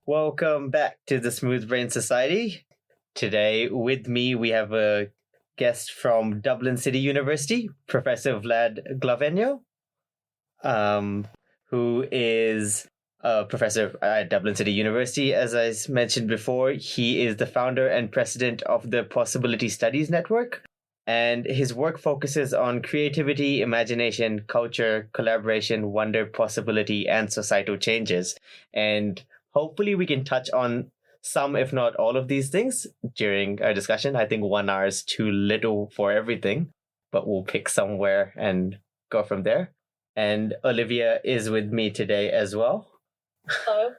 Welcome back to the Smooth Brain Society. Today, with me, we have a guest from Dublin City University, Professor Vlad Glavenio, who is a professor at Dublin City University. As I mentioned before, he is the founder and president of the Possibility Studies Network, and his work focuses on creativity, imagination, culture, collaboration, wonder, possibility, and societal changes. And hopefully we can touch on some, if not all of these things during our discussion. I think 1 hour is too little for everything, but we'll pick somewhere and go from there. And Olivia is with me today as well. Hello.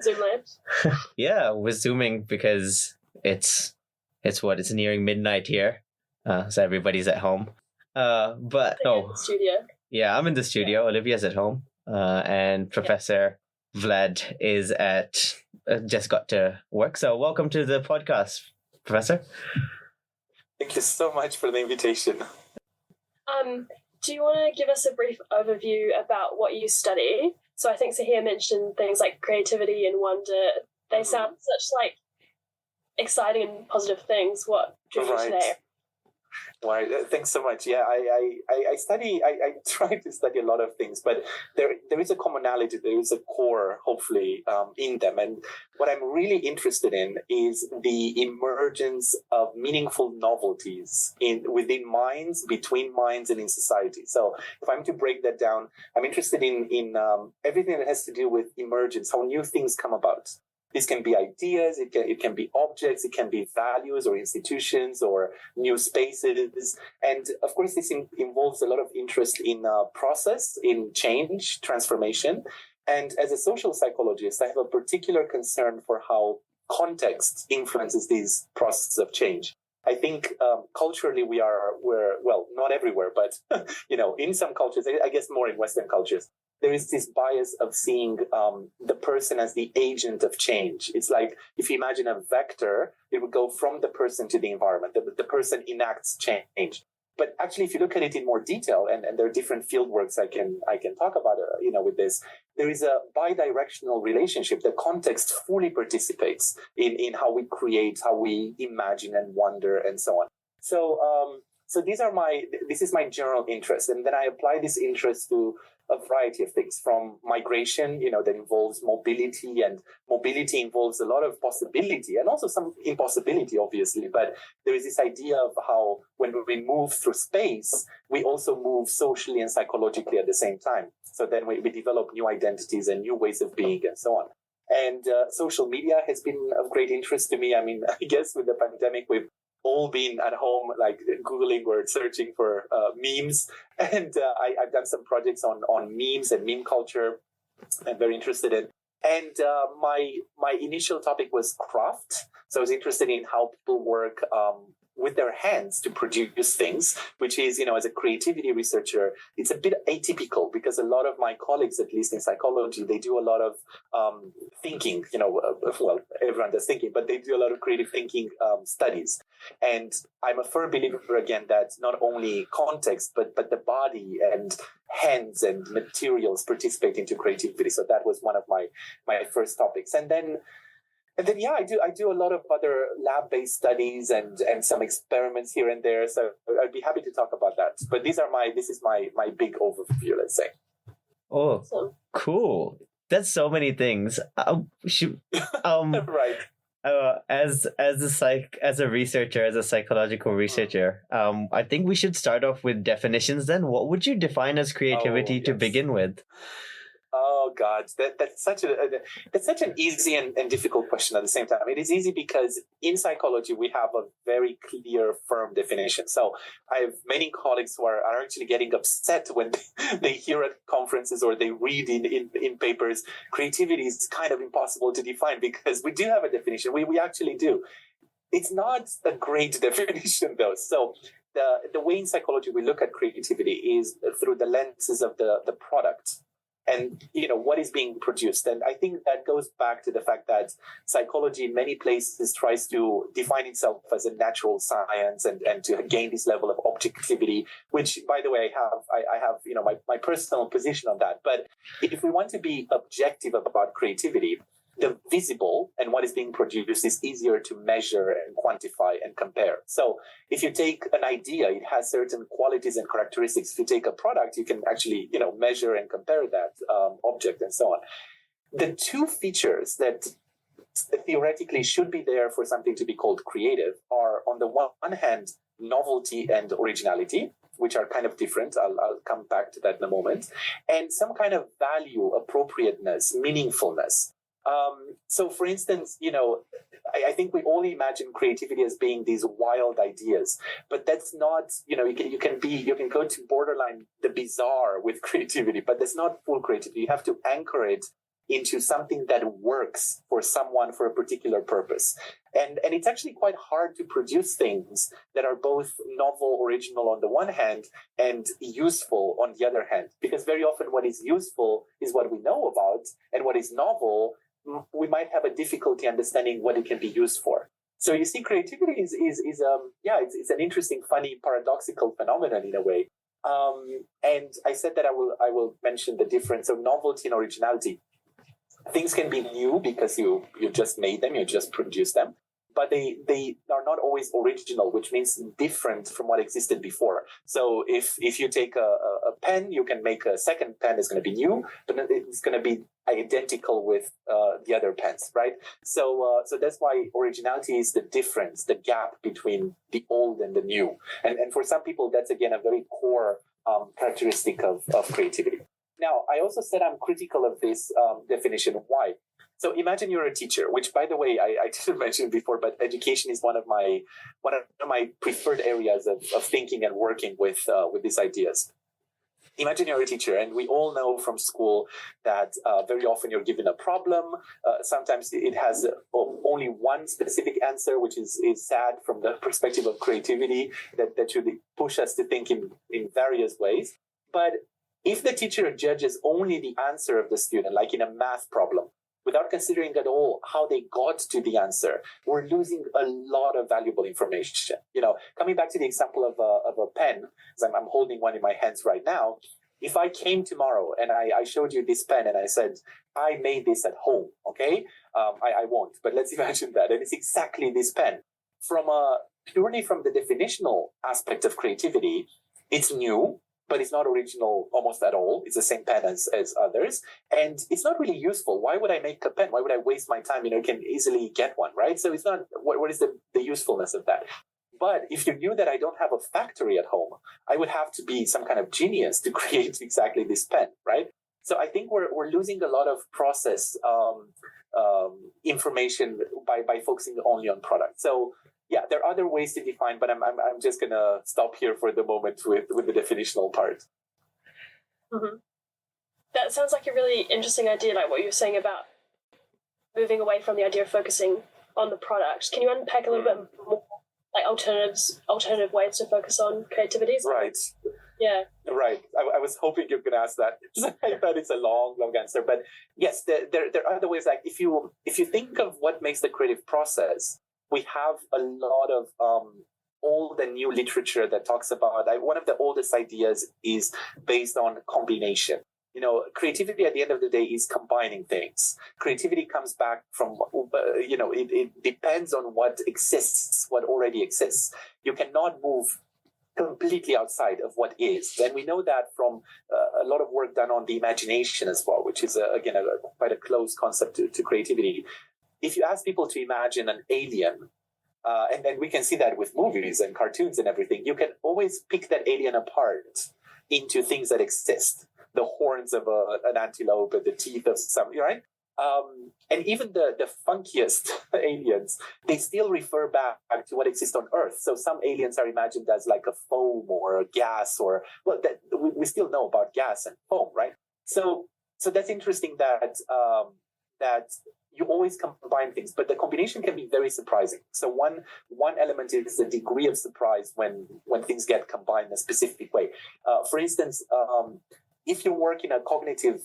Zoom live. Yeah, we're zooming because it's nearing midnight here, so everybody's at home. In the studio. Yeah, I'm in the studio. Olivia's at home, and Professor Vlad is just got to work. So welcome to the podcast, Professor. Thank you so much for the invitation. Do you want to give us a brief overview about what you study? So I think Sahir mentioned things like creativity and wonder. They sound such like exciting and positive things. What drew you today? Right. Thanks so much. Yeah, I try to study a lot of things, but there is a commonality, there is a core, hopefully, in them. And what I'm really interested in is the emergence of meaningful novelties within minds, between minds, and in society. So if I'm to break that down, I'm interested in everything that has to do with emergence, how new things come about. This can be ideas, it can be objects, it can be values or institutions or new spaces. And of course, this involves a lot of interest in process, in change, transformation. And as a social psychologist, I have a particular concern for how context influences these processes of change. I think culturally we're not everywhere, but in some cultures, I guess more in Western cultures, there is this bias of seeing the person as the agent of change. It's like if you imagine a vector, it would go from the person to the environment. The person enacts change. But actually, if you look at it in more detail, and there are different field works I can talk about, with this, there is a bidirectional relationship. The context fully participates in how we create, how we imagine and wonder, and so on. So this is my general interest, and then I apply this interest to a variety of things, from migration, that involves mobility, and mobility involves a lot of possibility and also some impossibility, obviously. But there is this idea of how when we move through space, we also move socially and psychologically at the same time. So then we develop new identities and new ways of being and so on. And social media has been of great interest to me. I mean, I guess with the pandemic, we've all been at home, like Googling or searching for memes. And I've done some projects on memes and meme culture I'm very interested in. And my initial topic was craft. So I was interested in how people work with their hands to produce things, which is, as a creativity researcher, it's a bit atypical because a lot of my colleagues, at least in psychology, they do a lot of thinking, everyone does thinking, but they do a lot of creative thinking studies. And I'm a firm believer, again, that not only context, but the body and hands and materials participate into creativity. So that was one of my first topics. And then I do a lot of other lab-based studies and some experiments here and there. So I'd be happy to talk about that. But this is my big overview, let's say. Oh, Awesome. Cool. That's so many things. Right. As a researcher, as a psychological researcher, I think we should start off with definitions. Then, what would you define as creativity to begin with? Oh God, that's such an easy and difficult question at the same time. It is easy because in psychology we have a very clear, firm definition. So I have many colleagues who are actually getting upset when they hear at conferences or they read in papers, creativity is kind of impossible to define because we do have a definition. We actually do. It's not a great definition though. So the way in psychology we look at creativity is through the lenses of the product. And, what is being produced. And I think that goes back to the fact that psychology in many places tries to define itself as a natural science and to gain this level of objectivity, which, by the way, I have my personal position on that. But if we want to be objective about creativity, the visible and what is being produced is easier to measure and quantify and compare. So if you take an idea, it has certain qualities and characteristics. If you take a product, you can actually, measure and compare that object and so on. The two features that theoretically should be there for something to be called creative are, on the one hand, novelty and originality, which are kind of different. I'll come back to that in a moment. And some kind of value, appropriateness, meaningfulness. So, for instance, I think we all imagine creativity as being these wild ideas, but that's not, you can go to borderline the bizarre with creativity, but that's not full creativity. You have to anchor it into something that works for someone for a particular purpose. And it's actually quite hard to produce things that are both novel, original on the one hand, and useful on the other hand. Because very often what is useful is what we know about, and what is novel, we might have a difficulty understanding what it can be used for. So you see, creativity is it's an interesting, funny, paradoxical phenomenon in a way. And I said that I will mention the difference of novelty and originality. Things can be new because you just made them, you just produced them, but they are not always original, which means different from what existed before. So if you take a pen, you can make a second pen that's going to be new, but it's going to be identical with the other pens, right? So that's why originality is the difference, the gap between the old and the new. And for some people, that's again a very core characteristic of creativity. Now, I also said I'm critical of this definition. Why? So imagine you're a teacher, which, by the way, I didn't mention before, but education is one of my preferred areas of thinking and working with these ideas. Imagine you're a teacher, and we all know from school that very often you're given a problem. Sometimes it has only one specific answer, which is sad from the perspective of creativity, that should push us to think in various ways. But if the teacher judges only the answer of the student, like in a math problem, without considering at all how they got to the answer, we're losing a lot of valuable information. Coming back to the example of a pen, as I'm holding one in my hands right now, if I came tomorrow and I showed you this pen and I said, I made this at home, okay? I won't, but let's imagine that. And it's exactly this pen. Purely from the definitional aspect of creativity, it's new, but it's not original almost at all. It's the same pen as others. And it's not really useful. Why would I make a pen? Why would I waste my time? You can easily get one, right? So it's not, what is the usefulness of that? But if you knew that I don't have a factory at home, I would have to be some kind of genius to create exactly this pen, right? So I think we're losing a lot of process information by focusing only on product. So yeah, there are other ways to define, but I'm just gonna stop here for the moment with the definitional part. Mm-hmm. That sounds like a really interesting idea, like what you were saying about moving away from the idea of focusing on the product. Can you unpack a little bit more, like alternative ways to focus on creativity? Right. Yeah. Right. I was hoping you could ask that. I thought it's a long answer, but yes, there are other ways. Like if you think of what makes the creative process, we have a lot of old and new literature that talks about, one of the oldest ideas is based on combination. Creativity at the end of the day is combining things. Creativity comes back from, it depends on what exists, what already exists. You cannot move completely outside of what is. And we know that from a lot of work done on the imagination as well, which is, again, quite a close concept to creativity. If you ask people to imagine an alien, and then we can see that with movies and cartoons and everything, you can always pick that alien apart into things that exist. The horns of an antelope and the teeth of some, right? And even the funkiest aliens, they still refer back to what exists on Earth. So some aliens are imagined as like a foam or a gas, or, well, we still know about gas and foam, right? So that's interesting that you always combine things, but the combination can be very surprising. So one element is the degree of surprise when things get combined in a specific way. For instance, if you work in a cognitive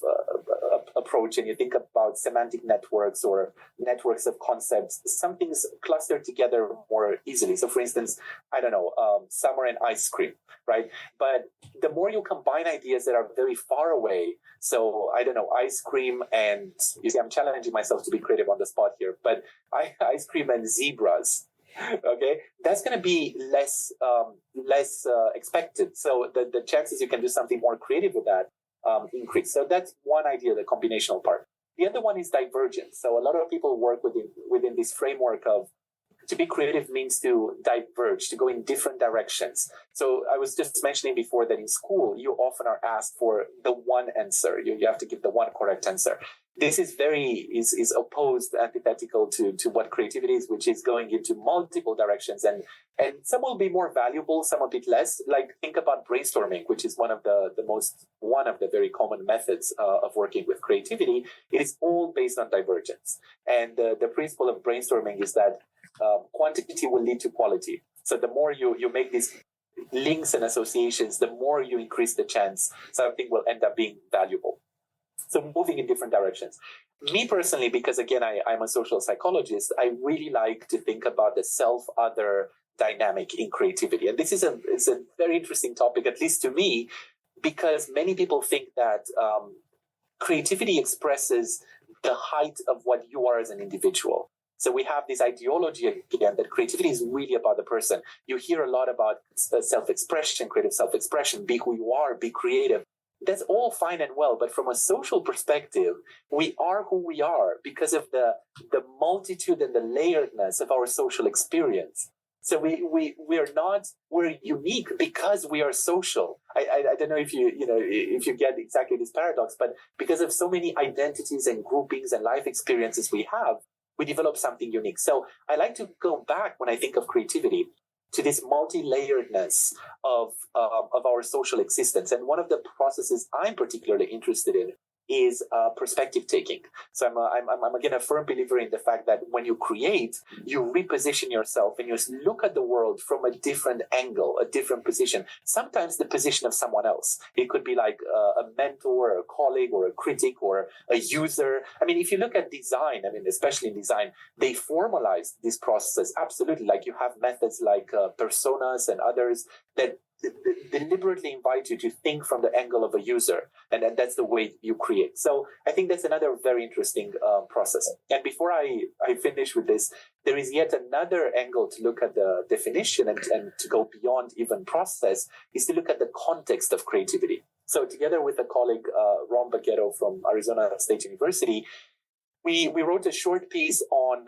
approach and you think about semantic networks or networks of concepts, some things cluster together more easily. So for instance, I don't know, summer and ice cream, right? But the more you combine ideas that are very far away, so I don't know, ice cream and, you see, I'm challenging myself to be creative on the spot here, but ice cream and zebras, okay, that's going to be less expected. So the chances you can do something more creative with that increase. So that's one idea, the combinational part. The other one is divergence. So a lot of people work within this framework of, to be creative means to diverge, to go in different directions. So I was just mentioning before that in school, you often are asked for the one answer. You have to give the one correct answer. This is is opposed, antithetical to what creativity is, which is going into multiple directions. And some will be more valuable, some a bit less. Like think about brainstorming, which is one of the very common methods of working with creativity. It is all based on divergence. And the principle of brainstorming is that quantity will lead to quality. So the more you make these links and associations, the more you increase the chance something will end up being valuable. So moving in different directions. Me personally, because again, I'm a social psychologist, I really like to think about the self-other dynamic in creativity. And this is a very interesting topic, at least to me, because many people think that creativity expresses the height of what you are as an individual. So we have this ideology again that creativity is really about the person. You hear a lot about self-expression, creative self-expression, be who you are, be creative. That's all fine and well, but from a social perspective, we are who we are because of the multitude and the layeredness of our social experience. So we're unique because we are social. I don't know if you get exactly this paradox, but because of so many identities and groupings and life experiences we have, we develop something unique. So I like to go back when I think of creativity to this multi-layeredness of our social existence. And one of the processes I'm particularly interested in is perspective taking. So I'm again a firm believer in the fact that when you create, you reposition yourself and you look at the world from a different angle, a different position. Sometimes the position of someone else. It could be like a mentor, or a colleague, or a critic, or a user. I mean, if you look at design, I mean, especially in design, they formalize these processes absolutely. Like you have methods like personas and others that deliberately invite you to think from the angle of a user, and that's the way you create. So I think that's another very interesting process. And before I finish with this, there is yet another angle to look at the definition and to go beyond even process, is to look at the context of creativity. So together with a colleague, Ron Baquero from Arizona State University, we wrote a short piece on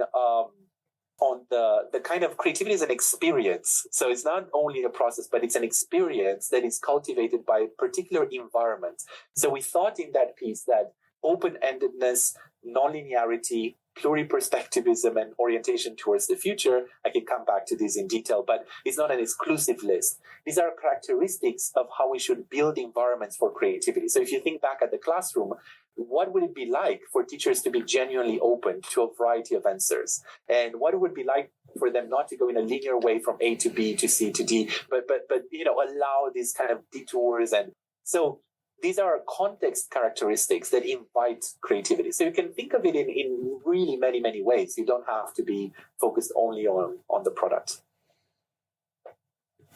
the kind of creativity as an experience. So it's not only a process, but it's an experience that is cultivated by a particular environment. So we thought in that piece that open-endedness, nonlinearity, pluriperspectivism, and orientation towards the future, I can come back to this in detail, but it's not an exclusive list. These are characteristics of how we should build environments for creativity. So if you think back at the classroom, what would it be like for teachers to be genuinely open to a variety of answers? And what it would be like for them not to go in a linear way from A to B to C to D, but allow these kind of detours. And so these are context characteristics that invite creativity. So you can think of it in really many, many ways. You don't have to be focused only on the product.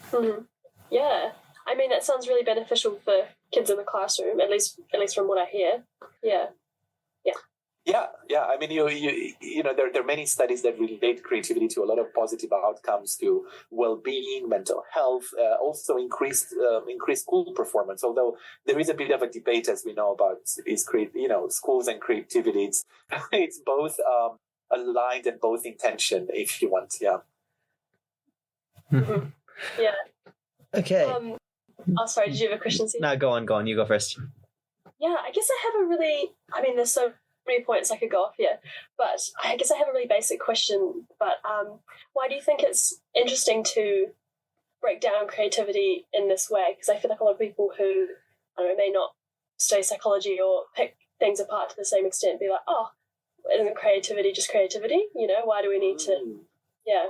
Mm-hmm. Yeah. I mean, that sounds really beneficial for kids in the classroom, at least from what I hear. Yeah. Yeah. I mean, there are many studies that relate creativity to a lot of positive outcomes, to well-being, mental health, also increased school performance. Although there is a bit of a debate, as we know, about schools and creativity. It's both aligned and both intention, if you want. Yeah. Mm-hmm. Yeah. Okay. Sorry, did you have a question, Steve? No, go on. You go first. Yeah, I guess I have there's so many points I could go off here, but I guess I have a really basic question. But why do you think it's interesting to break down creativity in this way? Because I feel like a lot of people who may not study psychology or pick things apart to the same extent be like, oh, isn't creativity just creativity? Why do we need to? Yeah.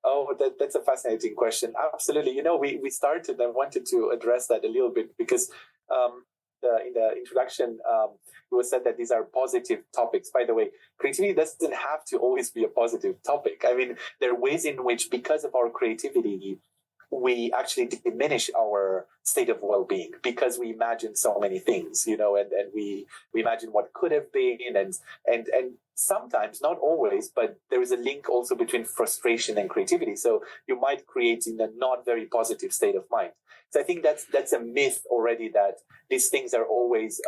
Oh, that's a fascinating question. Absolutely. We started and wanted to address that a little bit because in the introduction, it was said that these are positive topics. By the way, creativity doesn't have to always be a positive topic. I mean, there are ways in which, because of our creativity, we actually diminish our state of well-being because we imagine so many things, and we imagine what could have been, and sometimes, not always, but there is a link also between frustration and creativity. So you might create in a not very positive state of mind. So I think that's a myth already, that these things are always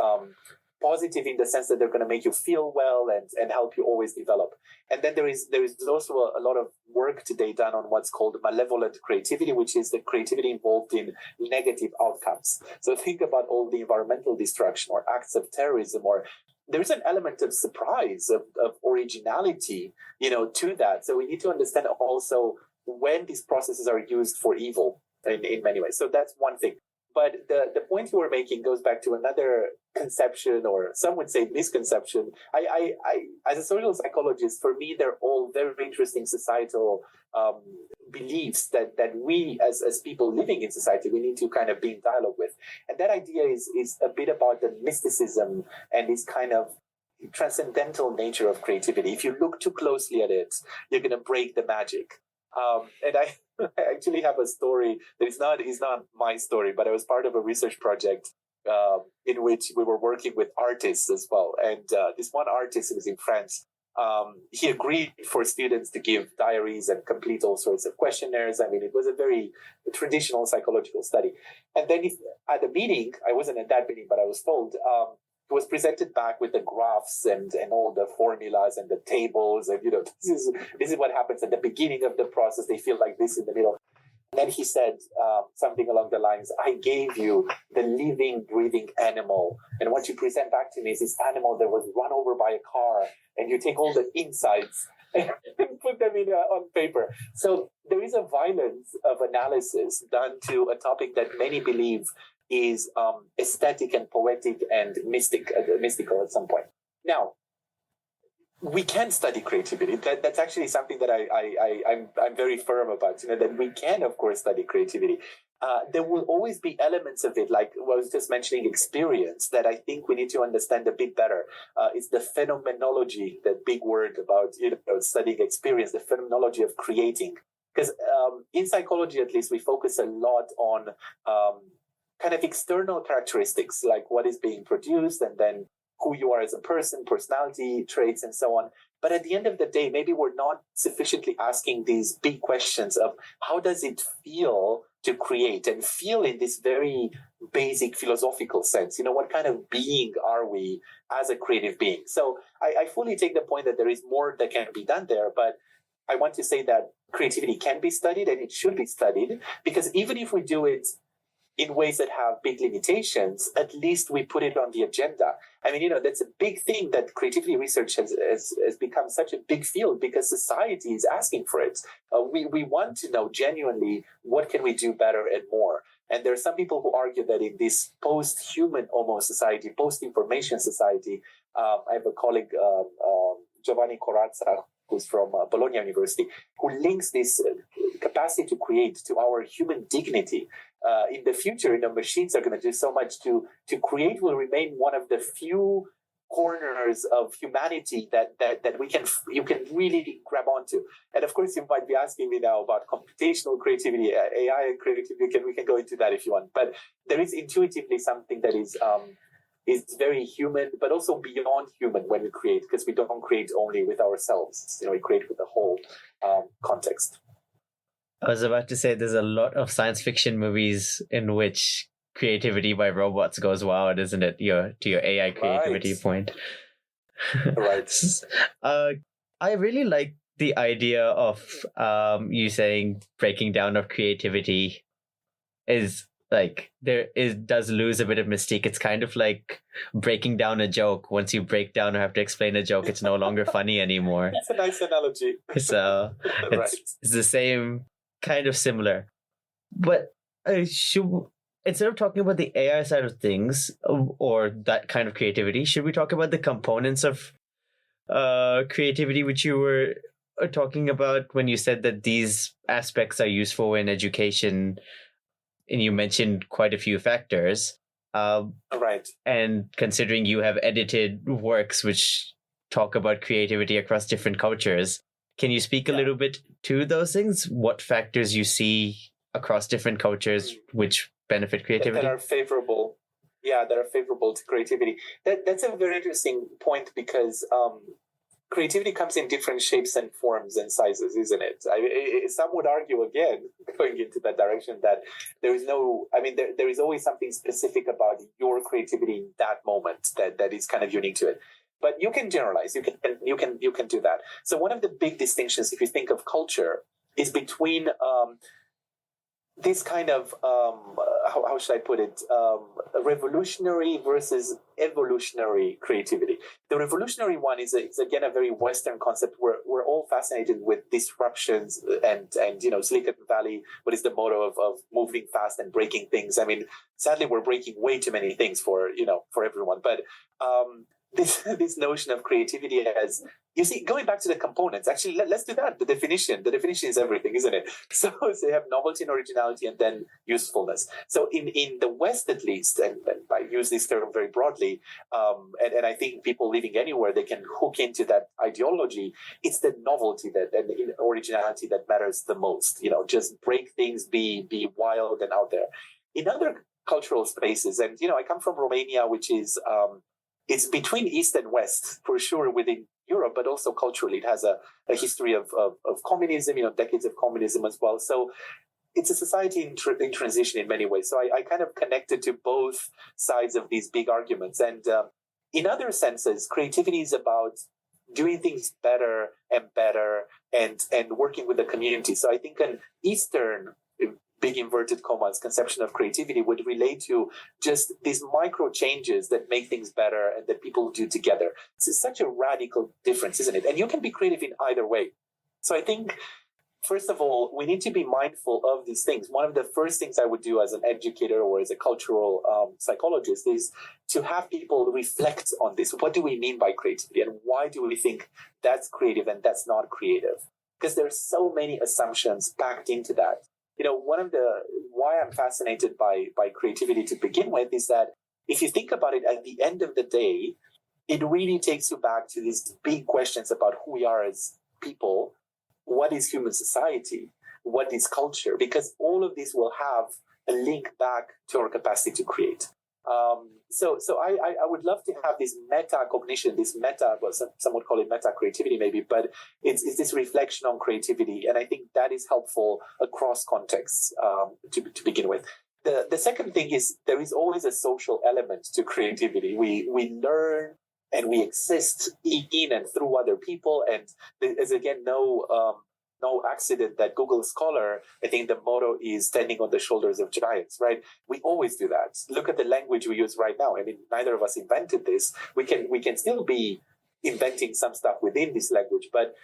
positive in the sense that they're going to make you feel well and help you always develop. And then there is also a lot of work today done on what's called malevolent creativity, which is the creativity involved in negative outcomes. So think about all the environmental destruction or acts of terrorism, or there is an element of surprise, of originality, to that. So we need to understand also when these processes are used for evil in many ways. So that's one thing. But the point you were making goes back to another conception, or some would say misconception. I as a social psychologist, for me, they're all very interesting societal beliefs that we as people living in society, we need to kind of be in dialogue with. And that idea is a bit about the mysticism and this kind of transcendental nature of creativity. If you look too closely at it, you're going to break the magic. And I actually have a story that is not my story, but I was part of a research project in which we were working with artists as well. And this one artist who was in France, he agreed for students to give diaries and complete all sorts of questionnaires. I mean, it was a very traditional psychological study. And then at the meeting, I wasn't at that meeting, but I was told, it was presented back with the graphs and all the formulas and the tables. And, this is what happens at the beginning of the process. They feel like this in the middle. And then he said something along the lines, I gave you the living, breathing animal. And what you present back to me is this animal that was run over by a car. And you take all the insights and put them on paper. So there is a violence of analysis done to a topic that many believe is aesthetic and poetic and mystical at some point. Now, we can study creativity. That's actually something that I'm very firm about. That we can, of course, study creativity. There will always be elements of it, like what I was just mentioning, experience, that I think we need to understand a bit better. It's the phenomenology, that big word about studying experience, the phenomenology of creating. Because in psychology, at least, we focus a lot on kind of external characteristics, like what is being produced, and then who you are as a person, personality traits, and so on. But at the end of the day, maybe we're not sufficiently asking these big questions of how does it feel to create, and feel in this very basic philosophical sense. What kind of being are we as a creative being? So I fully take the point that there is more that can be done there, but I want to say that creativity can be studied, and it should be studied, because even if we do it in ways that have big limitations, at least we put it on the agenda. I mean, that's a big thing, that creativity research has become such a big field because society is asking for it. We want to know genuinely what can we do better and more. And there are some people who argue that in this post-human almost society, post-information society, I have a colleague, Giovanni Corazza, who's from Bologna University, who links this capacity to create to our human dignity. In the future, machines are going to do so much to create will remain one of the few corners of humanity that you can really grab onto. And of course, you might be asking me now about computational creativity, AI and creativity. We can go into that if you want. But there is intuitively something that is very human, but also beyond human when we create, because we don't create only with ourselves. We create with the whole context. I was about to say there's a lot of science fiction movies in which creativity by robots goes wild, isn't it? To your AI creativity point. Right. I really like the idea of you saying breaking down of creativity is like does lose a bit of mystique. It's kind of like breaking down a joke. Once you break down or have to explain a joke, it's no longer funny anymore. That's a nice analogy. So Right. it's the same, kind of similar. But instead of talking about the AI side of things or that kind of creativity, should we talk about the components of creativity which you were talking about when you said that these aspects are useful in education? And you mentioned quite a few factors. Right. And considering you have edited works which talk about creativity across different cultures, can you speak a little bit to those things? What factors you see across different cultures which benefit creativity? That are favorable. Yeah, that are favorable to creativity. That's a very interesting point because creativity comes in different shapes and forms and sizes, isn't it? Some would argue again, going into that direction, that there is no. I mean, there is always something specific about your creativity in that moment that is kind of unique to it. But you can generalize. You can do that. So one of the big distinctions, if you think of culture, is between this kind of how should I put it? Revolutionary versus evolutionary creativity. The revolutionary one is again a very Western concept. We're all fascinated with disruptions and Silicon Valley. What is the motto of moving fast and breaking things? I mean, sadly, we're breaking way too many things for everyone. But this notion of creativity as, you see, going back to the components, actually, let's do that. The definition is everything, isn't it? So you have novelty and originality and then usefulness. So in the West, at least, and I use this term very broadly, and I think people living anywhere, they can hook into that ideology. It's the novelty and the originality that matters the most. Just break things, be wild and out there. In other cultural spaces, and I come from Romania, which is it's between East and West, for sure, within Europe, but also culturally. It has a history of communism, decades of communism as well. So it's a society in transition in many ways. So I kind of connected to both sides of these big arguments. And in other senses, creativity is about doing things better and working with the community. So I think an Eastern, big inverted commas, conception of creativity would relate to just these micro changes that make things better and that people do together. It's such a radical difference, isn't it? And you can be creative in either way. So I think, first of all, we need to be mindful of these things. One of the first things I would do as an educator or as a cultural psychologist is to have people reflect on this. What do we mean by creativity, and why do we think that's creative and that's not creative? Because there's so many assumptions packed into that. One of the why I'm fascinated by creativity to begin with is that if you think about it, at the end of the day, it really takes you back to these big questions about who we are as people. What is human society? What is culture? Because all of this will have a link back to our capacity to create. So I would love to have this metacognition, well, some would call it meta creativity maybe, but it's this reflection on creativity. And I think that is helpful across contexts to begin with. The second thing is there is always a social element to creativity. We learn and we exist in and through other people. And there's again no accident that Google Scholar, I think the motto is standing on the shoulders of giants, right? We always do that. Look at the language we use right now. I mean, neither of us invented this. We can still be inventing some stuff within this language, but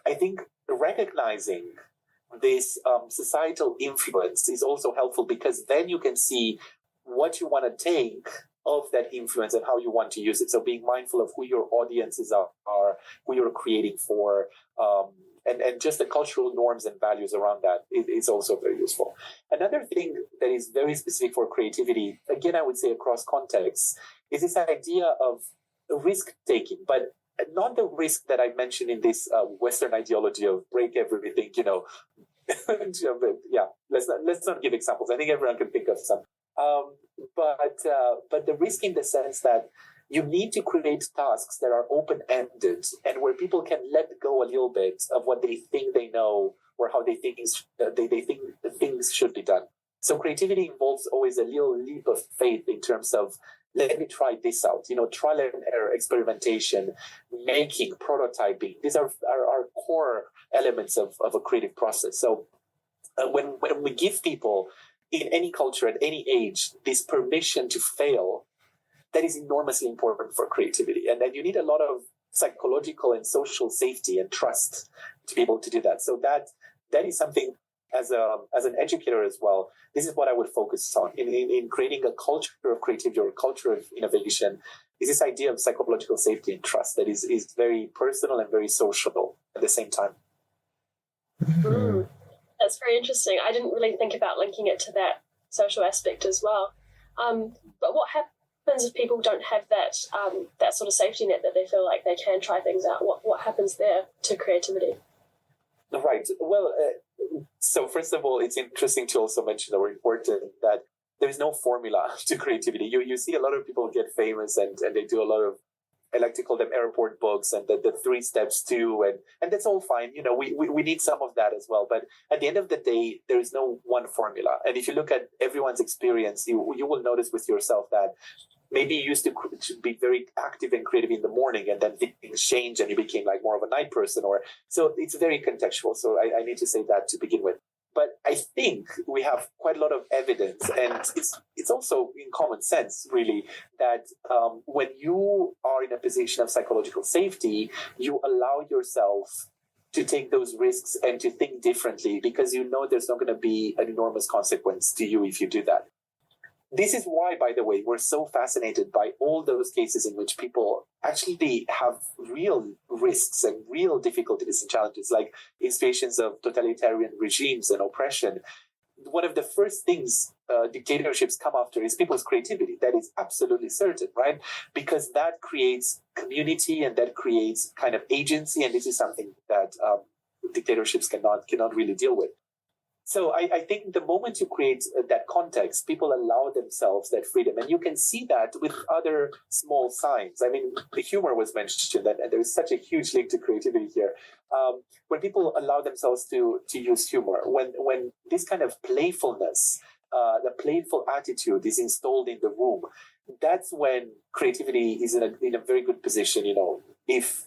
I think recognizing this societal influence is also helpful, because then you can see what you want to take of that influence and how you want to use it. So being mindful of who your audiences are, who you're creating for, and just the cultural norms and values around that is also very useful. Another thing that is very specific for creativity, again, I would say across contexts, is this idea of risk-taking, but not the risk that I mentioned in this Western ideology of break everything, yeah, let's not give examples. I think everyone can think of some. But the risk in the sense that you need to create tasks that are open-ended and where people can let go a little bit of what they think they know or how they think things should be done. So creativity involves always a little leap of faith in terms of, let me try this out, trial and error, experimentation, making, prototyping. These are core elements of a creative process. So when we give people in any culture at any age this permission to fail, that is enormously important for creativity. And then you need a lot of psychological and social safety and trust to be able to do that. So that is something, as an educator as well, this is what I would focus on in creating a culture of creativity or a culture of innovation, is this idea of psychological safety and trust that is very personal and very social at the same time. That's very interesting. I didn't really think about linking it to that social aspect as well. But what happens if people don't have that that sort of safety net that they feel like they can try things out? What happens there to creativity? Right. Well, so first of all, it's interesting to also mention or important that there is no formula to creativity. You see a lot of people get famous and they do a lot of, I like to call them airport books and the 3 steps too. And that's all fine. We need some of that as well. But at the end of the day, there is no one formula. And if you look at everyone's experience, you will notice with yourself that maybe you used to be very active and creative in the morning and then things changed and you became like more of a night person. So it's very contextual. So I need to say that to begin with. But I think we have quite a lot of evidence, and it's also in common sense, really, that when you are in a position of psychological safety, you allow yourself to take those risks and to think differently because you know there's not going to be an enormous consequence to you if you do that. This is why, by the way, we're so fascinated by all those cases in which people actually have real risks and real difficulties and challenges, like in situations of totalitarian regimes and oppression. One of the first things dictatorships come after is people's creativity. That is absolutely certain, right? Because that creates community and that creates kind of agency, and this is something that dictatorships cannot really deal with. So I think the moment you create that context, people allow themselves that freedom. And you can see that with other small signs. I mean, the humor was mentioned, and there is such a huge link to creativity here. When people allow themselves to use humor, when this kind of playfulness, the playful attitude is installed in the room, that's when creativity is in a very good position, if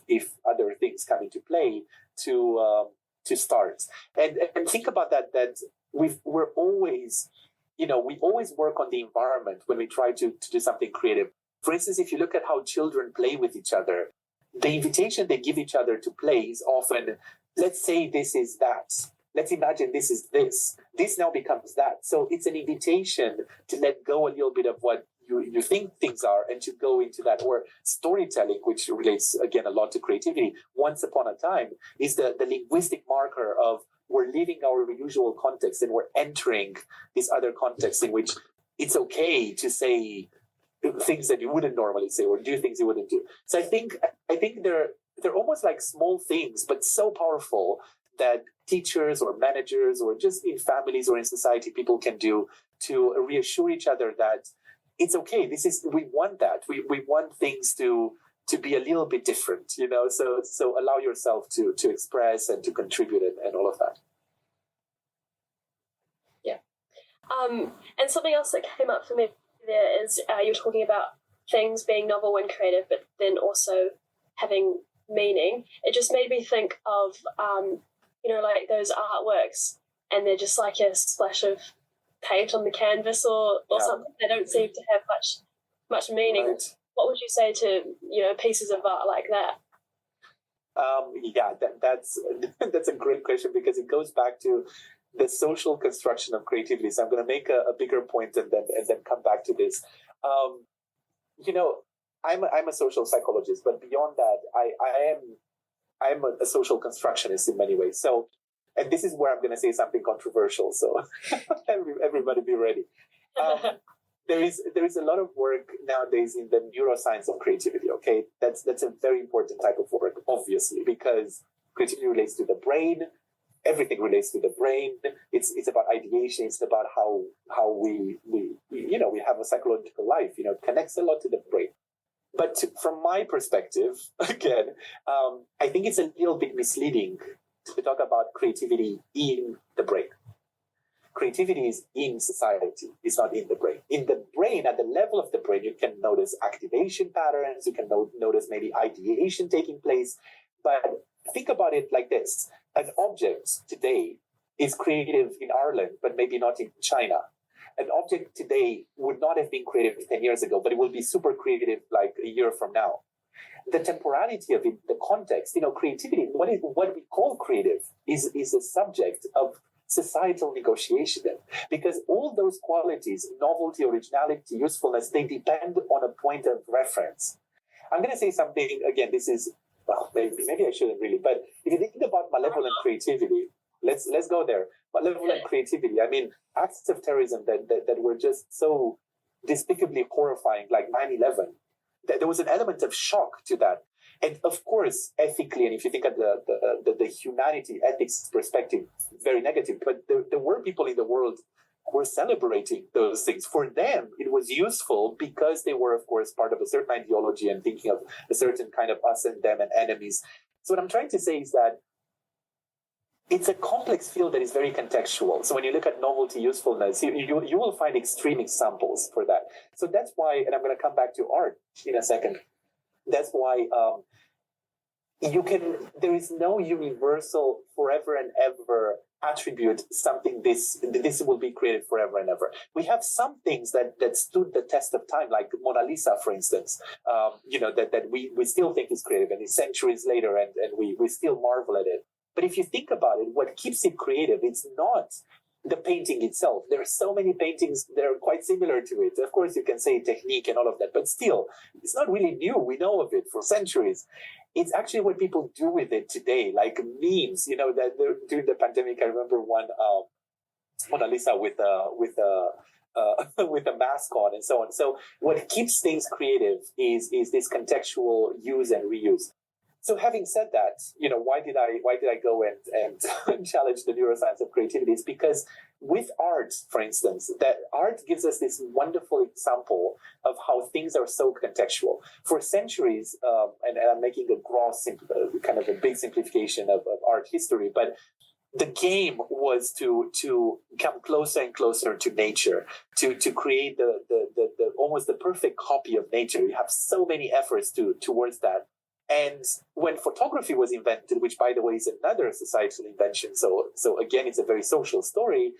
other things come into play to start. And think about that we're always, we always work on the environment when we try to do something creative. For instance, if you look at how children play with each other, the invitation they give each other to play is often, let's say this is that. Let's imagine this is this. This now becomes that. So it's an invitation to let go a little bit of what you think things are and to go into that. Or storytelling, which relates again a lot to creativity, once upon a time is the linguistic marker of we're leaving our usual context and we're entering this other context in which it's okay to say things that you wouldn't normally say or do things you wouldn't do. So I think they're almost like small things, but so powerful that teachers or managers or just in families or in society people can do to reassure each other that it's okay. We want that. We want things to be a little bit different, So allow yourself to express and to contribute and all of that. Yeah. And something else that came up for me there is you're talking about things being novel and creative, but then also having meaning. It just made me think of like those artworks, and they're just like a splash of paint on the canvas or something. They don't seem to have much meaning. Right. What would you say to pieces of art like that? That's a great question because it goes back to the social construction of creativity. So I'm going to make a bigger point and then come back to this. I'm a social psychologist, but beyond that, I'm a social constructionist in many ways. So, and this is where I'm going to say something controversial. So everybody be ready. There is a lot of work nowadays in the neuroscience of creativity. Okay, that's a very important type of work, obviously, because creativity relates to the brain. Everything relates to the brain. It's about ideation. It's about how we have a psychological life. It connects a lot to the brain. But from my perspective, again, I think it's a little bit misleading to talk about creativity in the brain. Creativity is in society. It's not in the brain. In the brain, at the level of the brain, you can notice activation patterns. You can notice maybe ideation taking place. But think about it like this. An object today is creative in Ireland, but maybe not in China. An object today would not have been creative 10 years ago, but it will be super creative like a year from now. The temporality of it, the context, creativity, what we call creative is a subject of societal negotiation, because all those qualities, novelty, originality, usefulness, they depend on a point of reference. I'm going to say something, again, this is, maybe I shouldn't really, but if you think about malevolent creativity, let's go there. Malevolent creativity, I mean, acts of terrorism that were just so despicably horrifying, like 9/11. There was an element of shock to that. And of course, ethically, and if you think at the humanity ethics perspective, very negative. But there were people in the world who were celebrating those things. For them, it was useful because they were, of course, part of a certain ideology and thinking of a certain kind of us and them and enemies. So what I'm trying to say is that it's a complex field that is very contextual. So when you look at novelty, usefulness, you will find extreme examples for that. So that's why, and I'm going to come back to art in a second. That's why there is no universal forever and ever attribute something this will be created forever and ever. We have some things that stood the test of time, like Mona Lisa, for instance, that we still think is creative, and it's centuries later, and we still marvel at it. But if you think about it, what keeps it creative, it's not the painting itself. There are so many paintings that are quite similar to it. Of course, you can say technique and all of that, but still, it's not really new. We know of it for centuries. It's actually what people do with it today, like memes. That during the pandemic, I remember one Mona Lisa with a mask on and so on. So what keeps things creative is this contextual use and reuse. So having said that, why did I go and challenge the neuroscience of creativity? It's because with art, for instance, that art gives us this wonderful example of how things are so contextual. For centuries, and I'm making a gross, kind of a big simplification of art history, but the game was to come closer and closer to nature, to create the almost the perfect copy of nature. You have so many efforts towards that. And when photography was invented, which, by the way, is another societal invention, so again, it's a very social story,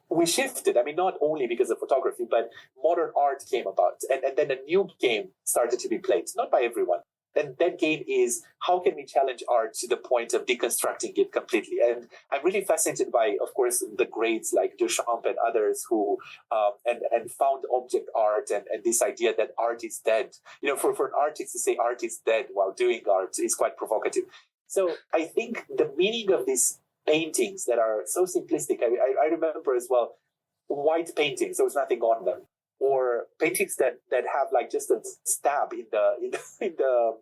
we shifted. I mean, not only because of photography, but modern art came about. And then a new game started to be played, not by everyone. And that game is, how can we challenge art to the point of deconstructing it completely? And I'm really fascinated by, of course, the greats like Duchamp and others who and found object art and this idea that art is dead. For an artist to say art is dead while doing art is quite provocative. So I think the meaning of these paintings that are so simplistic, I remember as well, white paintings, there was nothing on them. Or paintings that have like just a stab in the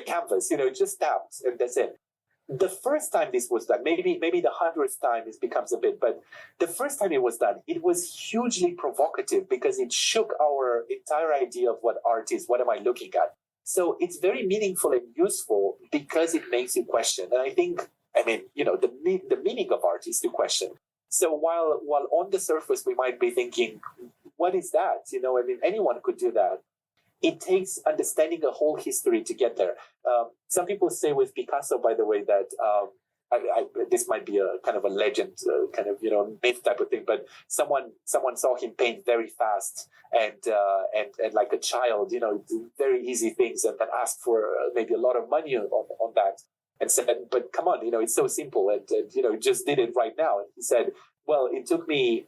canvas, just stabbed, and that's it. The first time this was done, maybe the 100th time this becomes a bit, but the first time it was done, it was hugely provocative because it shook our entire idea of what art is. What am I looking at? So it's very meaningful and useful because it makes you question. And I think, the meaning of art is to question. So while on the surface we might be thinking, what is that? Anyone could do that. It takes understanding a whole history to get there. Some people say with Picasso, by the way, that this might be a kind of a legend, myth type of thing. But someone saw him paint very fast and like a child, very easy things, and then asked for maybe a lot of money on that, and said, "But come on, it's so simple, and just did it right now." And he said, "Well, it took me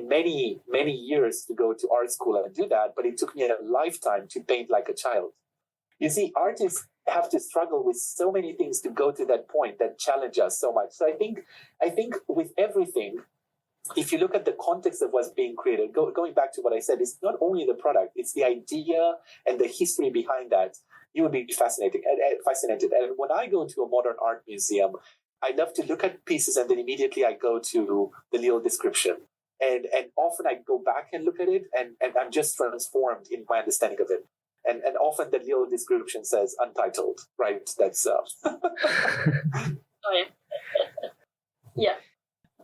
many, many years to go to art school and do that, but it took me a lifetime to paint like a child." You see, artists have to struggle with so many things to go to that point that challenge us so much. So I think with everything, if you look at the context of what's being created, going back to what I said, it's not only the product, it's the idea and the history behind that. You would be fascinated. And when I go to a modern art museum, I love to look at pieces and then immediately I go to the little description. And often I go back and look at it and I'm just transformed in my understanding of it. And often the little description says untitled, right? That's Oh yeah.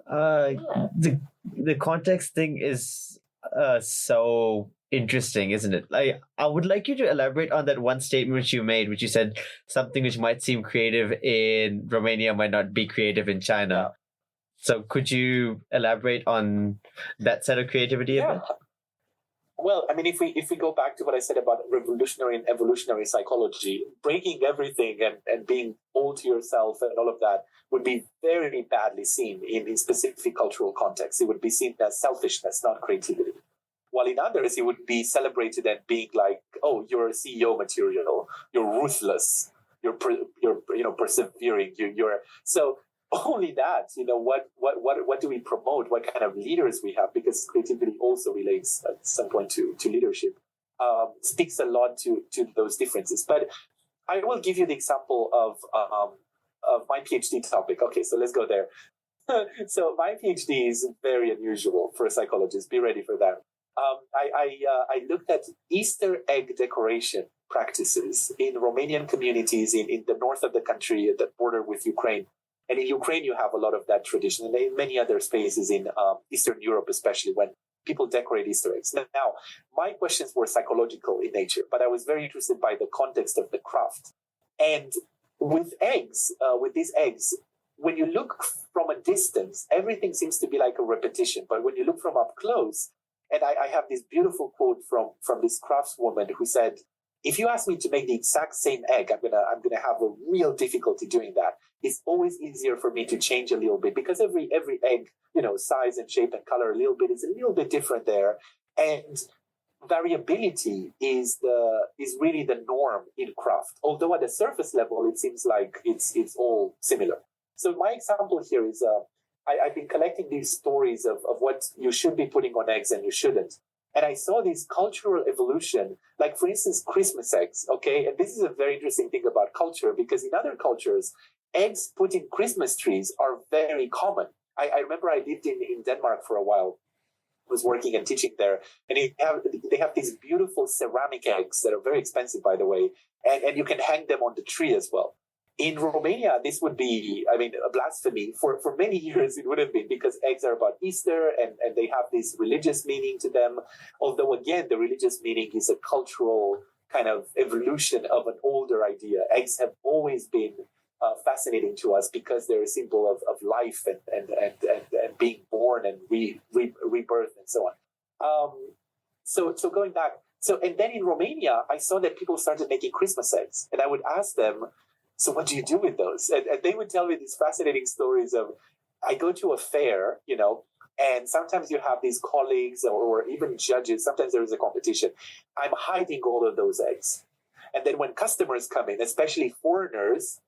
The context thing is so interesting, isn't it? I would like you to elaborate on that one statement which you made, which you said something which might seem creative in Romania might not be creative in China. Yeah. So could you elaborate on that set of creativity a bit? Well, if we go back to what I said about revolutionary and evolutionary psychology, breaking everything and being old to yourself and all of that would be very badly seen in specific cultural contexts. It would be seen as selfishness, not creativity. While in others, it would be celebrated and being like, "Oh, you're a CEO material. You're ruthless. You're persevering. So only that, what do we promote? What kind of leaders we have? Because creativity also relates at some point to leadership. Speaks a lot to those differences. But I will give you the example of my PhD topic. Okay, so let's go there. So my PhD is very unusual for a psychologist. Be ready for that. I looked at Easter egg decoration practices in Romanian communities in the north of the country at the border with Ukraine. And in Ukraine, you have a lot of that tradition, and in many other spaces in Eastern Europe, especially when people decorate Easter eggs. Now, my questions were psychological in nature, but I was very interested by the context of the craft. And with these eggs, when you look from a distance, everything seems to be like a repetition. But when you look from up close, and I have this beautiful quote from this craftswoman who said, if you ask me to make the exact same egg, I'm gonna have a real difficulty doing that. It's always easier for me to change a little bit because every egg, size and shape and color a little bit is a little bit different there. And variability is really the norm in craft. Although at the surface level, it seems like it's all similar. So my example here is I've been collecting these stories of what you should be putting on eggs and you shouldn't. And I saw this cultural evolution, like, for instance, Christmas eggs, okay? And this is a very interesting thing about culture, because in other cultures, eggs put in Christmas trees are very common. I remember I lived in Denmark for a while, was working and teaching there, and they have these beautiful ceramic eggs that are very expensive, by the way, and you can hang them on the tree as well. In Romania, this would be, a blasphemy. For many years, it would have been, because eggs are about Easter and they have this religious meaning to them. Although, again, the religious meaning is a cultural kind of evolution of an older idea. Eggs have always been fascinating to us because they're a symbol of life and being born and rebirth and so on. So going back, and then in Romania, I saw that people started making Christmas eggs, and I would ask them, so what do you do with those? And they would tell me these fascinating stories of, I go to a fair, and sometimes you have these colleagues or even judges. Sometimes there is a competition. I'm hiding all of those eggs. And then when customers come in, especially foreigners,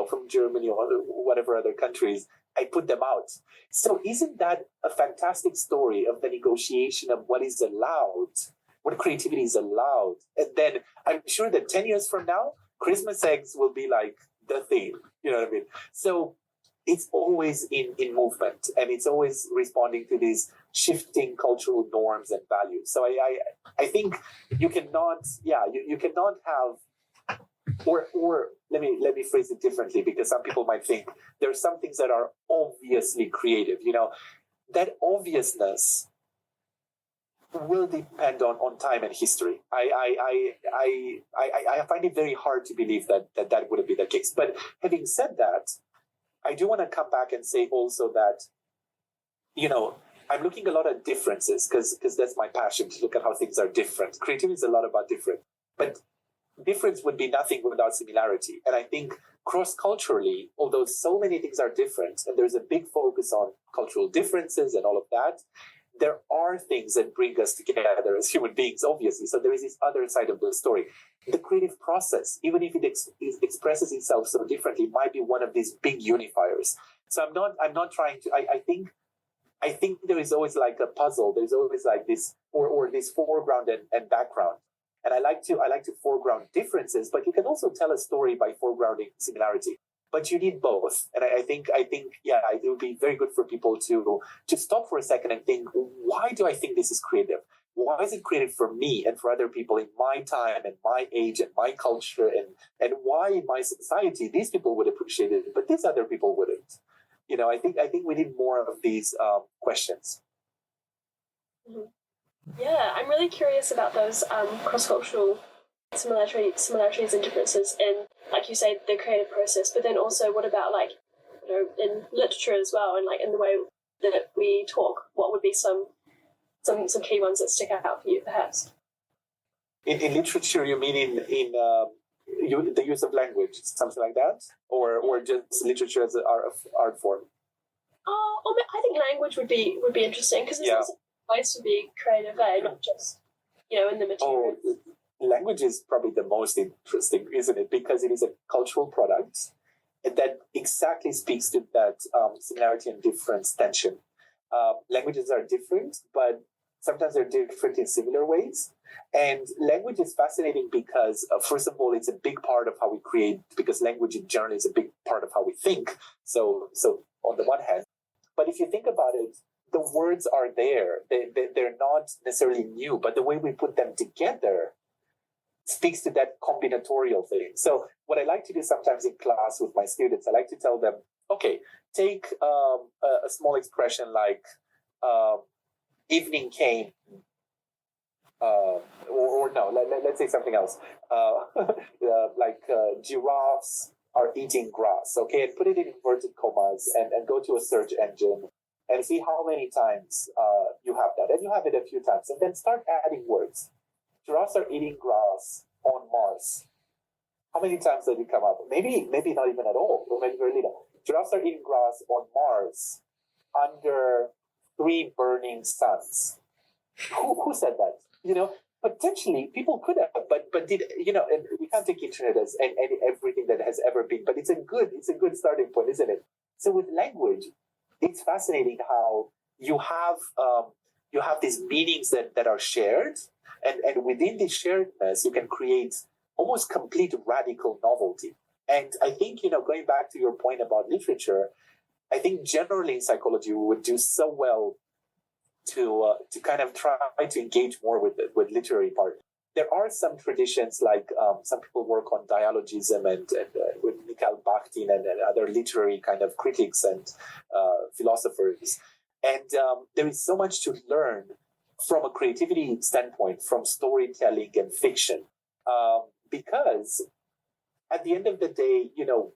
from Germany or whatever other countries, I put them out. So isn't that a fantastic story of the negotiation of what is allowed, what creativity is allowed? And then I'm sure that 10 years from now, Christmas eggs will be like the theme, you know what I mean? So it's always in movement, and it's always responding to these shifting cultural norms and values. So I think you cannot have, or let me phrase it differently, because some people might think there are some things that are obviously creative, that obviousness will depend on time and history. I find it very hard to believe that would be the case. But having said that, I do want to come back and say also that, I'm looking a lot at differences because that's my passion, to look at how things are different. Creativity is a lot about different, but difference would be nothing without similarity. And I think cross-culturally, although so many things are different, and there's a big focus on cultural differences and all of that, there are things that bring us together as human beings, obviously. So there is this other side of the story. The creative process, even if it expresses itself so differently, might be one of these big unifiers. So I'm not trying to, I think there is always like a puzzle. There's always like this, or this foreground and background. And I like to foreground differences, but you can also tell a story by foregrounding similarity. But you need both. And I think, it would be very good for people to stop for a second and think, why do I think this is creative? Why is it creative for me and for other people in my time and my age and my culture, and why in my society these people would appreciate it, but these other people wouldn't? I think we need more of these questions. Mm-hmm. Yeah, I'm really curious about those cross-cultural similarities and differences in, like you say, the creative process, but then also what about, like, in literature as well, and like in the way that we talk, what would be some key ones that stick out for you, perhaps? In literature, you mean in the use of language, something like that, or just literature as an art form? I think language would be interesting, because there's also ways to be creative, not just in the material. Language is probably the most interesting, isn't it? Because it is a cultural product, that exactly speaks to that similarity and difference tension. Languages are different, but sometimes they're different in similar ways. And language is fascinating because, first of all, it's a big part of how we create, because language in general is a big part of how we think. So on the one hand, but if you think about it, the words are there. They're not necessarily new, but the way we put them together speaks to that combinatorial thing. So what I like to do sometimes in class with my students, I like to tell them, okay, take a small expression like evening came, or no, let's say something else, like giraffes are eating grass, okay, and put it in inverted commas and go to a search engine and see how many times you have that. And you have it a few times, and then start adding words. Giraffes are eating grass on Mars. How many times did it come up? Maybe not even at all, or maybe very little. Giraffes are eating grass on Mars under 3 burning suns. Who said that? Potentially people could have, but did and we can't take internet as and everything that has ever been, but it's a good starting point, isn't it? So with language, it's fascinating how you have these meanings that are shared, and within this sharedness you can create almost complete radical novelty. And I think, going back to your point about literature, I think generally in psychology we would do so well to kind of try to engage more with literary part. There are some traditions, like some people work on dialogism and with Mikhail Bakhtin and other literary kind of critics and philosophers. And there is so much to learn from a creativity standpoint, from storytelling and fiction, because at the end of the day,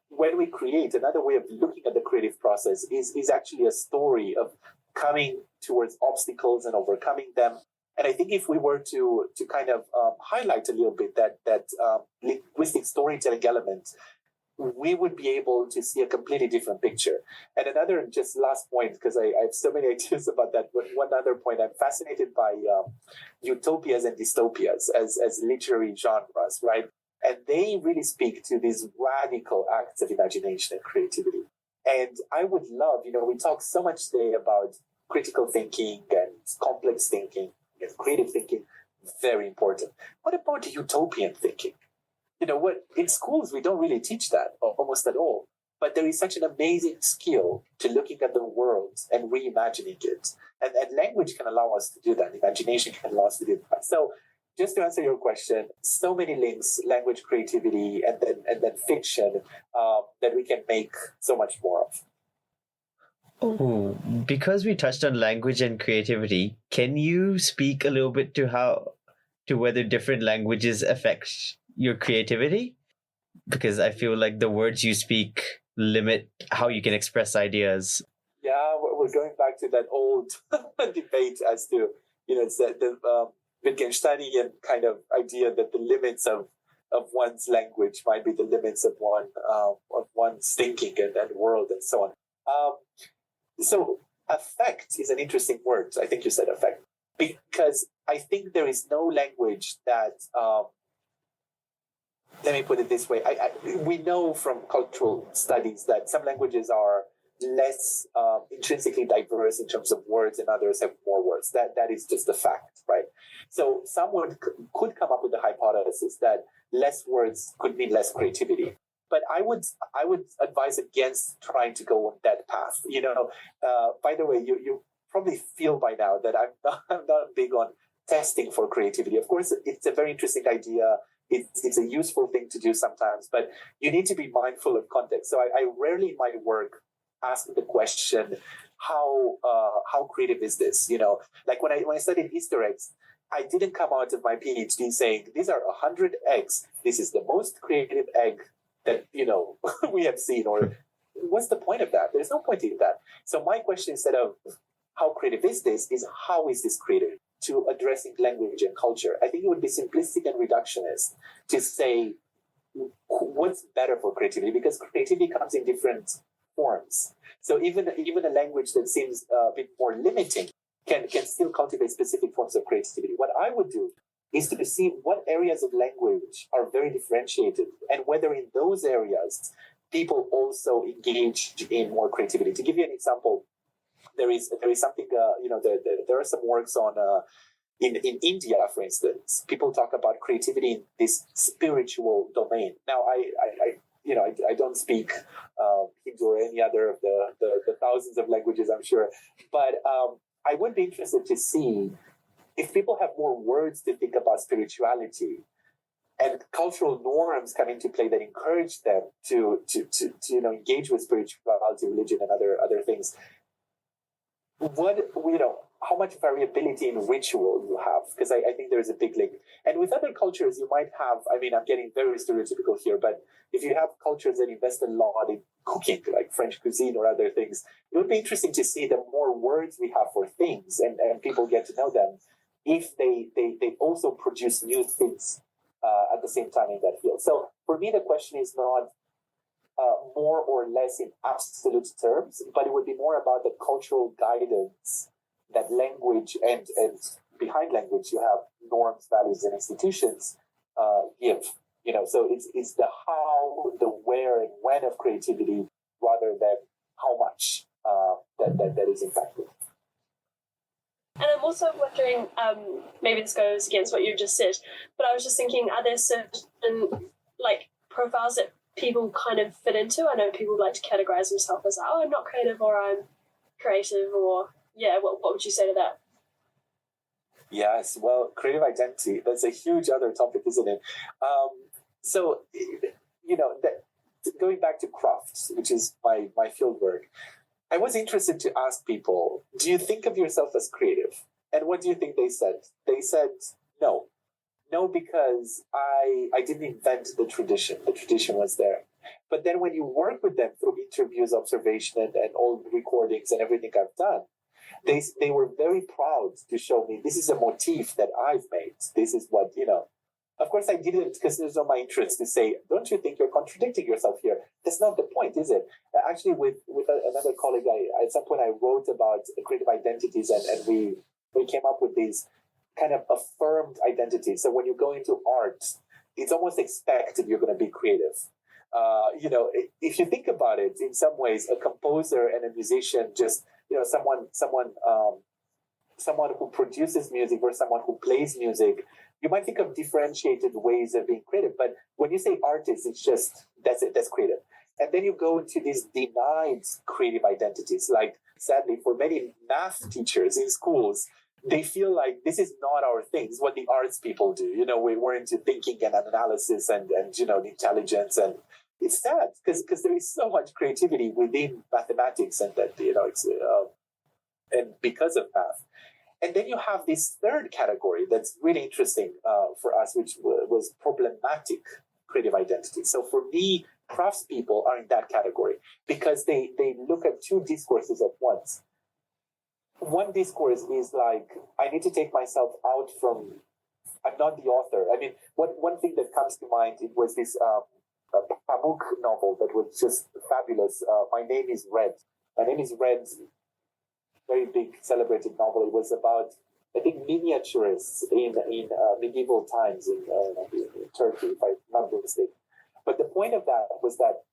when we create, another way of looking at the creative process is actually a story of coming towards obstacles and overcoming them. And I think if we were to kind of highlight a little bit that linguistic storytelling element, we would be able to see a completely different picture. And another just last point, because I have so many ideas about that, but one other point, I'm fascinated by utopias and dystopias as literary genres, right? And they really speak to these radical acts of imagination and creativity. And I would love, we talk so much today about critical thinking and complex thinking and creative thinking, very important. What about utopian thinking? What in schools we don't really teach that almost at all. But there is such an amazing skill to looking at the world and reimagining it. And language can allow us to do that. Imagination can allow us to do that. So just to answer your question, so many links, language, creativity, and then fiction that we can make so much more of. Oh, because we touched on language and creativity, can you speak a little bit to whether different languages affect your creativity? Because I feel like the words you speak limit how you can express ideas. Yeah, we're going back to that old debate as to, it's the Wittgensteinian kind of idea that the limits of one's language might be the limits of one's thinking and world and so on. So affect is an interesting word. I think you said affect, because I think there is no language that, let me put it this way. We know from cultural studies that some languages are less intrinsically diverse in terms of words and others have more words. That is just a fact, right? So someone could come up with the hypothesis that less words could mean less creativity. But I would advise against trying to go on that path. By the way, you probably feel by now that I'm not big on testing for creativity. Of course, it's a very interesting idea. It's a useful thing to do sometimes, but you need to be mindful of context. So I rarely in my work ask the question, how creative is this? Like when I studied Easter eggs, I didn't come out of my PhD saying these are 100 eggs. This is the most creative egg that we have seen, or what's the point of that? There's no point in that. So my question, instead of how creative is this, is how is this creative to addressing language and culture? I think it would be simplistic and reductionist to say what's better for creativity, because creativity comes in different forms. So even a language that seems a bit more limiting can still cultivate specific forms of creativity. What I would do is to see what areas of language are very differentiated, and whether in those areas people also engage in more creativity. To give you an example, there is something, there are some works on, in India, for instance, people talk about creativity in this spiritual domain. Now, I don't speak Hindu or any other of the thousands of languages, I'm sure, but I would be interested to see if people have more words to think about spirituality and cultural norms come into play that encourage them to engage with spirituality, religion, and other things. How much variability in ritual you have, because I think there's a big link. And with other cultures, you might have, I'm getting very stereotypical here, but if you have cultures that invest a lot in cooking, like French cuisine or other things, it would be interesting to see the more words we have for things and people get to know them, if they also produce new things at the same time in that field. So for me, the question is not more or less in absolute terms, but it would be more about the cultural guidance that language and behind language you have norms, values, and institutions give. So it's the how, the where, and when of creativity rather than how much that is impacted. And I'm also wondering, maybe this goes against what you just said, but I was just thinking, are there certain profiles that people kind of fit into? I know people like to categorize themselves as, I'm not creative, or I'm creative, or what would you say to that? Yes, well, creative identity, that's a huge other topic, isn't it? Going back to crafts, which is my field work, I was interested to ask people, do you think of yourself as creative? And what do you think they said? They said, no. No, because I didn't invent the tradition. The tradition was there. But then when you work with them through interviews, observation, and old recordings and everything I've done, they were very proud to show me, this is a motif that I've made. This is what, Of course, I didn't, because there's not my interest to say, don't you think you're contradicting yourself here? That's not the point, is it? Actually, with another colleague, at some point I wrote about creative identities, and we came up with these kind of affirmed identities. So when you go into art, it's almost expected you're going to be creative. If you think about it, in some ways, a composer and a musician, just someone who produces music or someone who plays music, you might think of differentiated ways of being creative. But when you say artist, it's just that's it, that's creative. And then you go into these denied creative identities. Like, sadly, for many math teachers in schools, they feel like this is not our thing. It's what the arts people do. We're into thinking and analysis and intelligence, and it's sad because there is so much creativity within mathematics, and that it's and because of math. And then you have this third category that's really interesting for us, which was problematic creative identity. So for me, craftspeople are in that category because they look at two discourses at once. One discourse is like, I need to take myself out from, I'm not the author. One thing that comes to mind, it was this Pamuk novel that was just fabulous. My Name is Red. My Name is Red, very big celebrated novel. It was about, I think, miniaturists in medieval times in Turkey, if I'm not mistaken. But the point of that was that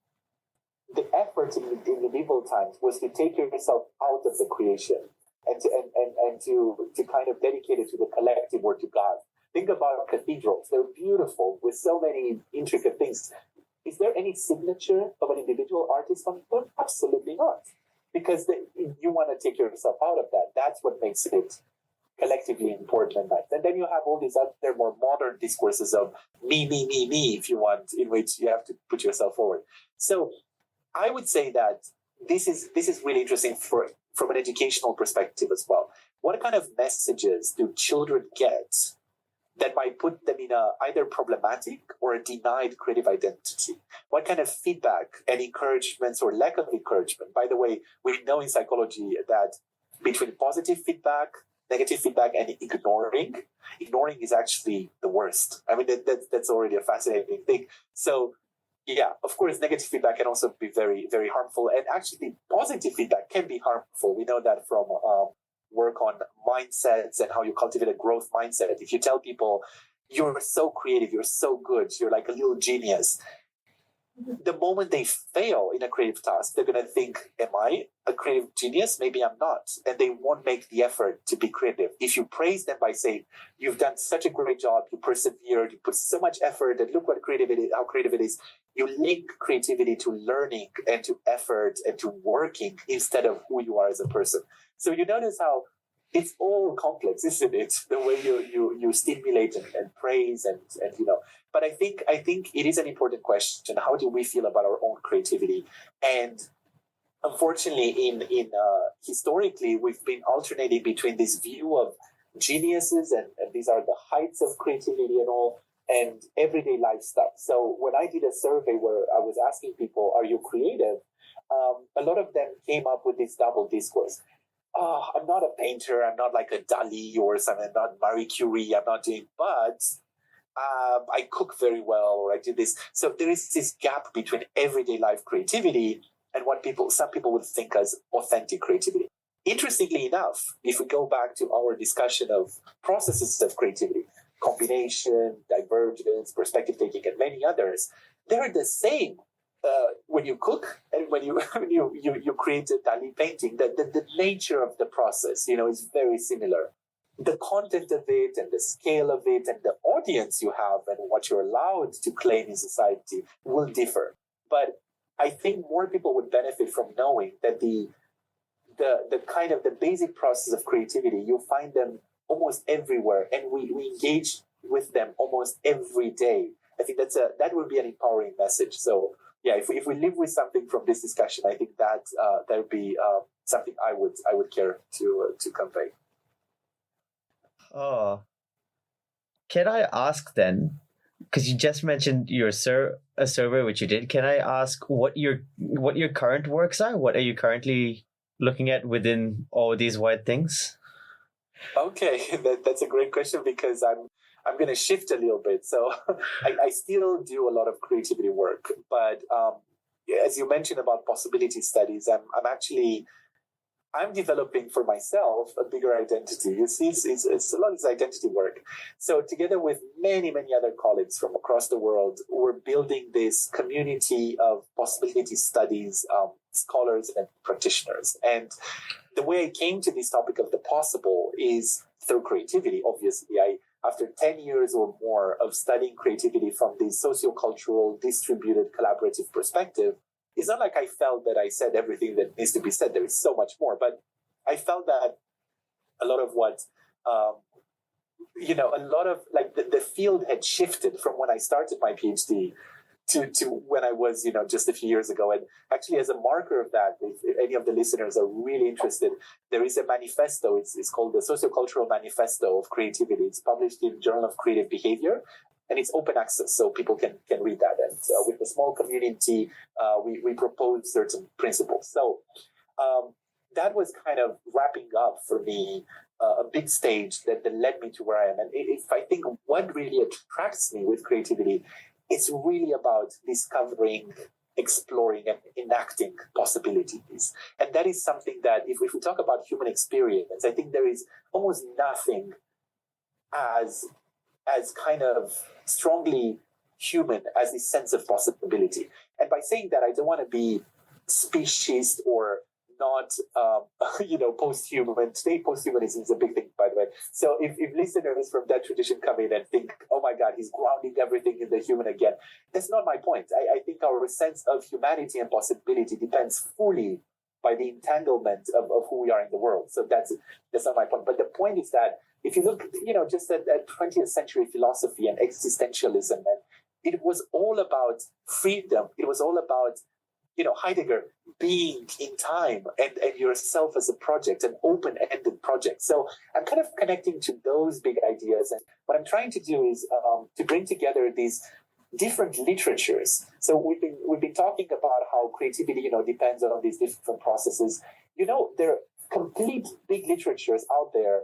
the effort in medieval times was to take yourself out of the creation and to kind of dedicate it to the collective or to God. Think about cathedrals. They're beautiful with so many intricate things. Is there any signature of an individual artist on them? Absolutely not. Because you want to take yourself out of that. That's what makes it collectively important and nice. And then you have all these other more modern discourses of me, if you want, in which you have to put yourself forward. So I would say that this is really interesting from an educational perspective as well. What kind of messages do children get that might put them in a either problematic or a denied creative identity? What kind of feedback and encouragements or lack of encouragement? By the way, we know in psychology that between positive feedback, negative feedback, and ignoring is actually the worst. That's already a fascinating thing. So yeah, of course, negative feedback can also be very, very harmful. And actually, positive feedback can be harmful. We know that from work on mindsets and how you cultivate a growth mindset. If you tell people, you're so creative, you're so good, you're like a little genius, the moment they fail in a creative task, they're going to think, am I a creative genius? Maybe I'm not. And they won't make the effort to be creative. If you praise them by saying, you've done such a great job, you persevered, you put so much effort, and look what creativity, how creative it is, you link creativity to learning and to effort and to working instead of who you are as a person. So you notice how it's all complex, isn't it? The way you stimulate and praise and But I think it is an important question. How do we feel about our own creativity? And unfortunately, in historically, we've been alternating between this view of geniuses and these are the heights of creativity and all, and everyday life stuff. So when I did a survey where I was asking people, "Are you creative?" A lot of them came up with this double discourse. Oh, I'm not a painter. I'm not like a Dali or something. I'm not Marie Curie. I'm not doing, but I cook very well, or I do this. So there is this gap between everyday life creativity and what some people would think as authentic creativity. Interestingly enough, if we go back to our discussion of processes of creativity, combination, divergence, perspective taking, and many others, they're the same. When you cook and when you you create a Dali painting, the nature of the process, is very similar. The content of it and the scale of it and the audience you have and what you're allowed to claim in society will differ. But I think more people would benefit from knowing that the kind of the basic process of creativity, you find them almost everywhere, and we engage with them almost every day. I think that would be an empowering message. So yeah, if we live with something from this discussion, I think that would be something I would care to convey. Oh, can I ask then? Because you just mentioned a survey which you did. Can I ask what your current works are? What are you currently looking at within all these wide things? Okay, that's a great question because I'm going to shift a little bit. So I still do a lot of creativity work, but as you mentioned about possibility studies, I'm developing for myself a bigger identity. You see, it's a lot of identity work. So together with many, many other colleagues from across the world, we're building this community of possibility studies, scholars and practitioners. And the way I came to this topic of the possible is through creativity. Obviously, after 10 years or more of studying creativity from the sociocultural, distributed, collaborative perspective, it's not like I felt that I said everything that needs to be said. There is so much more. But I felt that a lot of what, the field had shifted from when I started my PhD to when I was, just a few years ago. And actually, as a marker of that, if any of the listeners are really interested, there is a manifesto. It's called the Sociocultural Manifesto of Creativity. It's published in Journal of Creative Behavior. And it's open access, so people can read that. And with a small community, we propose certain principles. So that was kind of wrapping up for me a big stage that led me to where I am. And if I think what really attracts me with creativity, it's really about discovering, exploring, and enacting possibilities. And that is something that, if we talk about human experience, I think there is almost nothing as kind of strongly human as this sense of possibility. And by saying that, I don't want to be speciesist or not, post-human. Today, post-humanism is a big thing, by the way. So if listeners from that tradition come in and think, oh my God, he's grounding everything in the human again, that's not my point. I think our sense of humanity and possibility depends fully by the entanglement of who we are in the world. So that's not my point. But the point is that if you look, just at 20th century philosophy and existentialism, and it was all about freedom. It was all about, Heidegger being in time and yourself as a project, an open-ended project. So I'm kind of connecting to those big ideas. And what I'm trying to do is to bring together these different literatures. So we've been talking about how creativity, depends on these different processes. There are complete big literatures out there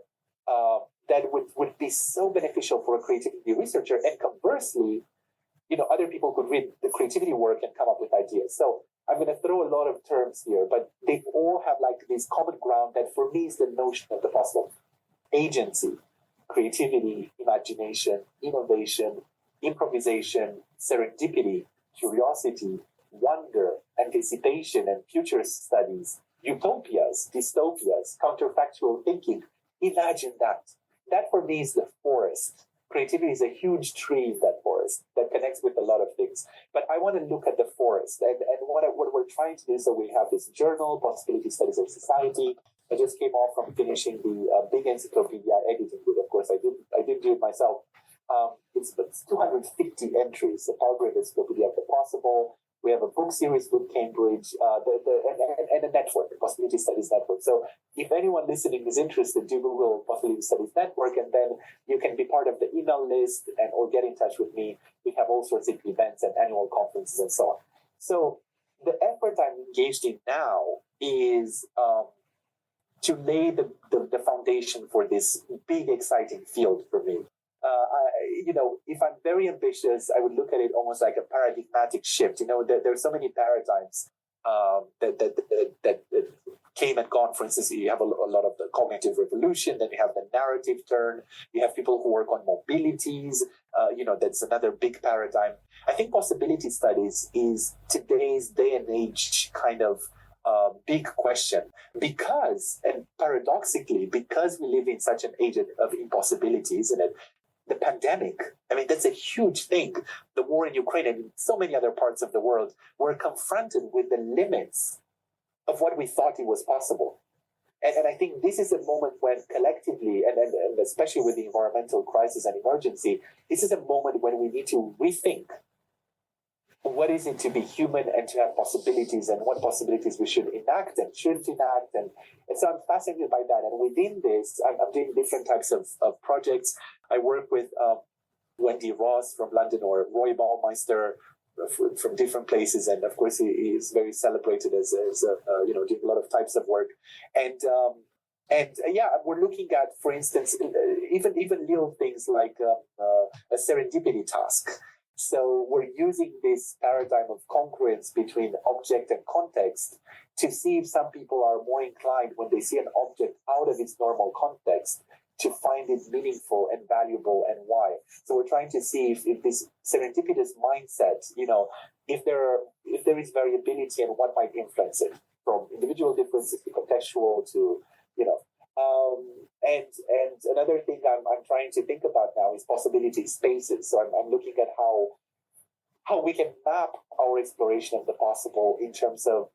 that would be so beneficial for a creativity researcher. And conversely, other people could read the creativity work and come up with ideas. So I'm going to throw a lot of terms here, but they all have like this common ground that for me is the notion of the possible. Agency, creativity, imagination, innovation, improvisation, serendipity, curiosity, wonder, anticipation, and future studies, utopias, dystopias, counterfactual thinking. Imagine that. That for me is the forest. Creativity is a huge tree in that forest that connects with a lot of things. But I want to look at the forest. And what we're trying to do, so we have this journal, Possibility Studies of Society. I just came off from finishing the big encyclopedia editing it. Of course, I didn't do it myself. It's 250 entries, the Palgrave Encyclopedia of the Possible. We have a book series with Cambridge, and a network, the Possibility Studies Network. So if anyone listening is interested, do Google Possibility Studies Network, and then you can be part of the email list or get in touch with me. We have all sorts of events and annual conferences and so on. So the effort I'm engaged in now is to lay the foundation for this big, exciting field for me. If I'm very ambitious, I would look at it almost like a paradigmatic shift. There are so many paradigms that came and gone. For instance, you have a lot of the cognitive revolution, then you have the narrative turn, you have people who work on mobilities, that's another big paradigm. I think possibility studies is today's day and age kind of big question because, and paradoxically, because we live in such an age of impossibility, isn't it? The pandemic, that's a huge thing. The war in Ukraine and in so many other parts of the world, we're confronted with the limits of what we thought it was possible. And I think this is a moment when collectively, and especially with the environmental crisis and emergency, this is a moment when we need to rethink what is it to be human and to have possibilities, and what possibilities we should enact and shouldn't enact. And so I'm fascinated by that. And within this, I'm doing different types of projects. I work with Wendy Ross from London, or Roy Baumeister from different places. And of course, he is very celebrated as doing a lot of types of work. And we're looking at, for instance, even little things like a serendipity task. So we're using this paradigm of congruence between object and context to see if some people are more inclined when they see an object out of its normal context to find it meaningful and valuable, and why. So we're trying to see if this serendipitous mindset, if there is variability and what might influence it, from individual differences to contextual to, and another thing I'm trying to think about now is possibility spaces. So I'm looking at how we can map our exploration of the possible in terms of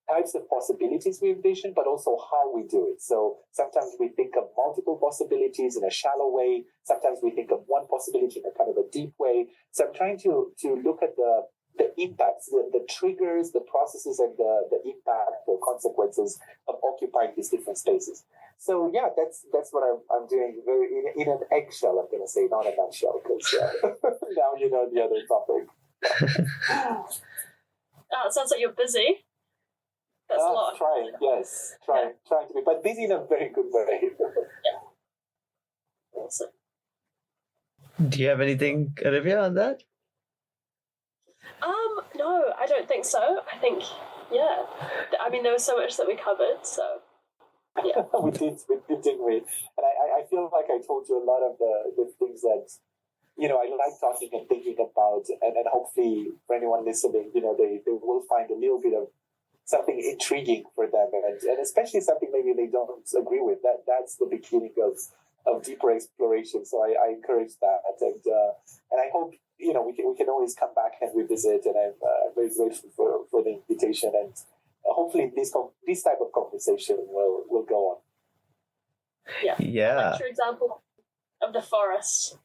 types of possibilities we envision, but also how we do it. So sometimes we think of multiple possibilities in a shallow way. Sometimes we think of one possibility in a kind of a deep way. So I'm trying to look at the impacts, the triggers, the processes, and the impact or consequences of occupying these different spaces. So yeah, that's what I'm doing very in an eggshell, I'm going to say, not a nutshell, because now you know the other topic. It sounds like you're busy. That's a lot. Trying to be, but busy in a very good way. Yeah. Awesome. Do you have anything, Olivia, on that? No, I don't think so. I think, there was so much that we covered, so yeah. we did, didn't we? And I feel like I told you a lot of the things that, I like talking and thinking about, and hopefully for anyone listening, they will find a little bit of something intriguing for them, and especially something maybe they don't agree with. That's the beginning of deeper exploration. So I encourage that, and I hope we can always come back and revisit. And I'm very grateful for the invitation, and hopefully this type of conversation will go on. Yeah. Like, true example of the forest.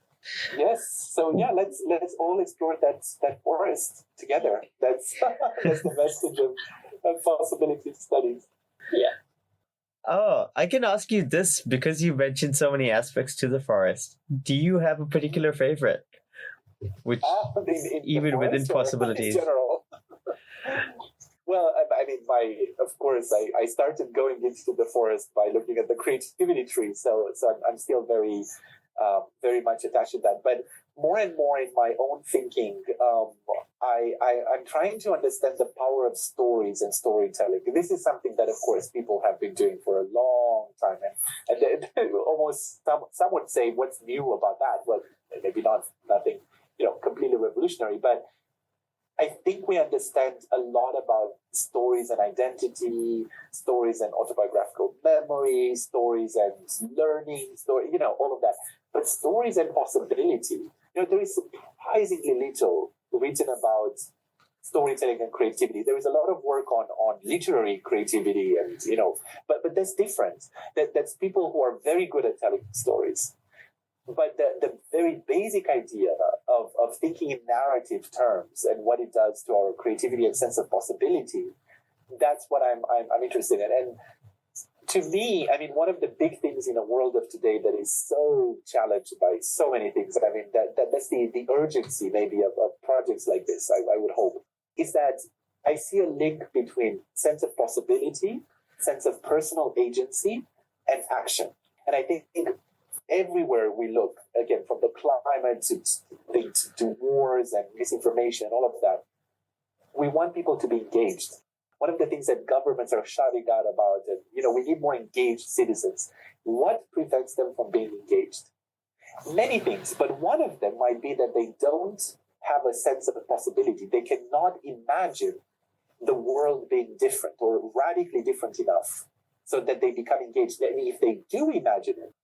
Yes. So let's all explore that forest together. That's the message of possibility studies. Yeah. Oh, I can ask you this because you mentioned so many aspects to the forest. Do you have a particular favorite? Which even within possibilities. In general. Well, of course, I started going into the forest by looking at the creativity tree. So I'm still very much attached to that. But more and more in my own thinking, I'm trying to understand the power of stories and storytelling. This is something that, of course, people have been doing for a long time. And almost some would say, what's new about that? Well, maybe nothing, completely revolutionary. But I think we understand a lot about stories and identity, stories and autobiographical memory, stories and learning, all of that. But stories and possibility, there is surprisingly little written about storytelling and creativity. There is a lot of work on literary creativity and, but that's different. That's people who are very good at telling stories. But the very basic idea of thinking in narrative terms and what it does to our creativity and sense of possibility, that's what I'm interested in. And to me, I mean, one of the big things in a world of today that is so challenged by so many things, I mean, that's the urgency maybe of projects like this, I would hope, is that I see a link between sense of possibility, sense of personal agency, and action. And I think everywhere we look, again, from the climate to wars and misinformation, all of that, we want people to be engaged. One of the things that governments are shouting out about, we need more engaged citizens. What prevents them from being engaged? Many things, but one of them might be that they don't have a sense of a possibility. They cannot imagine the world being different or radically different enough so that they become engaged. I mean, if they do imagine it,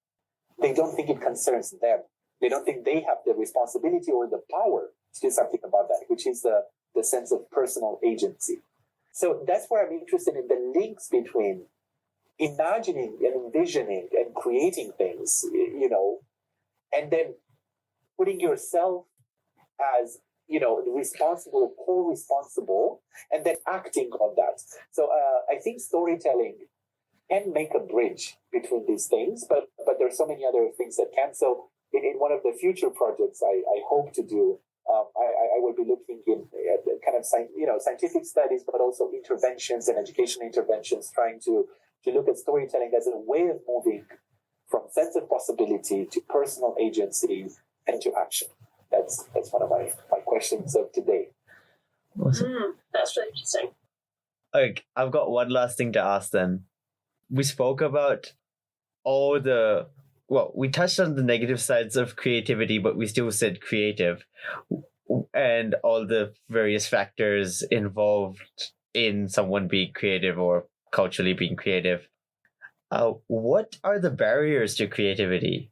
they don't think it concerns them. They don't think they have the responsibility or the power to do something about that, which is the sense of personal agency. So that's where I'm interested in the links between imagining and envisioning and creating things, and then putting yourself as, responsible or co-responsible, and then acting on that. So I think storytelling can make a bridge between these things, but there are so many other things that can. So in one of the future projects I hope to do, I will be looking at kind of scientific studies, but also interventions and educational interventions, trying to look at storytelling as a way of moving from sense of possibility to personal agency and to action. That's one of my questions of today. Awesome. That's really interesting. Okay, I've got one last thing to ask then. We spoke about we touched on the negative sides of creativity, but we still said creative, and all the various factors involved in someone being creative or culturally being creative. What are the barriers to creativity?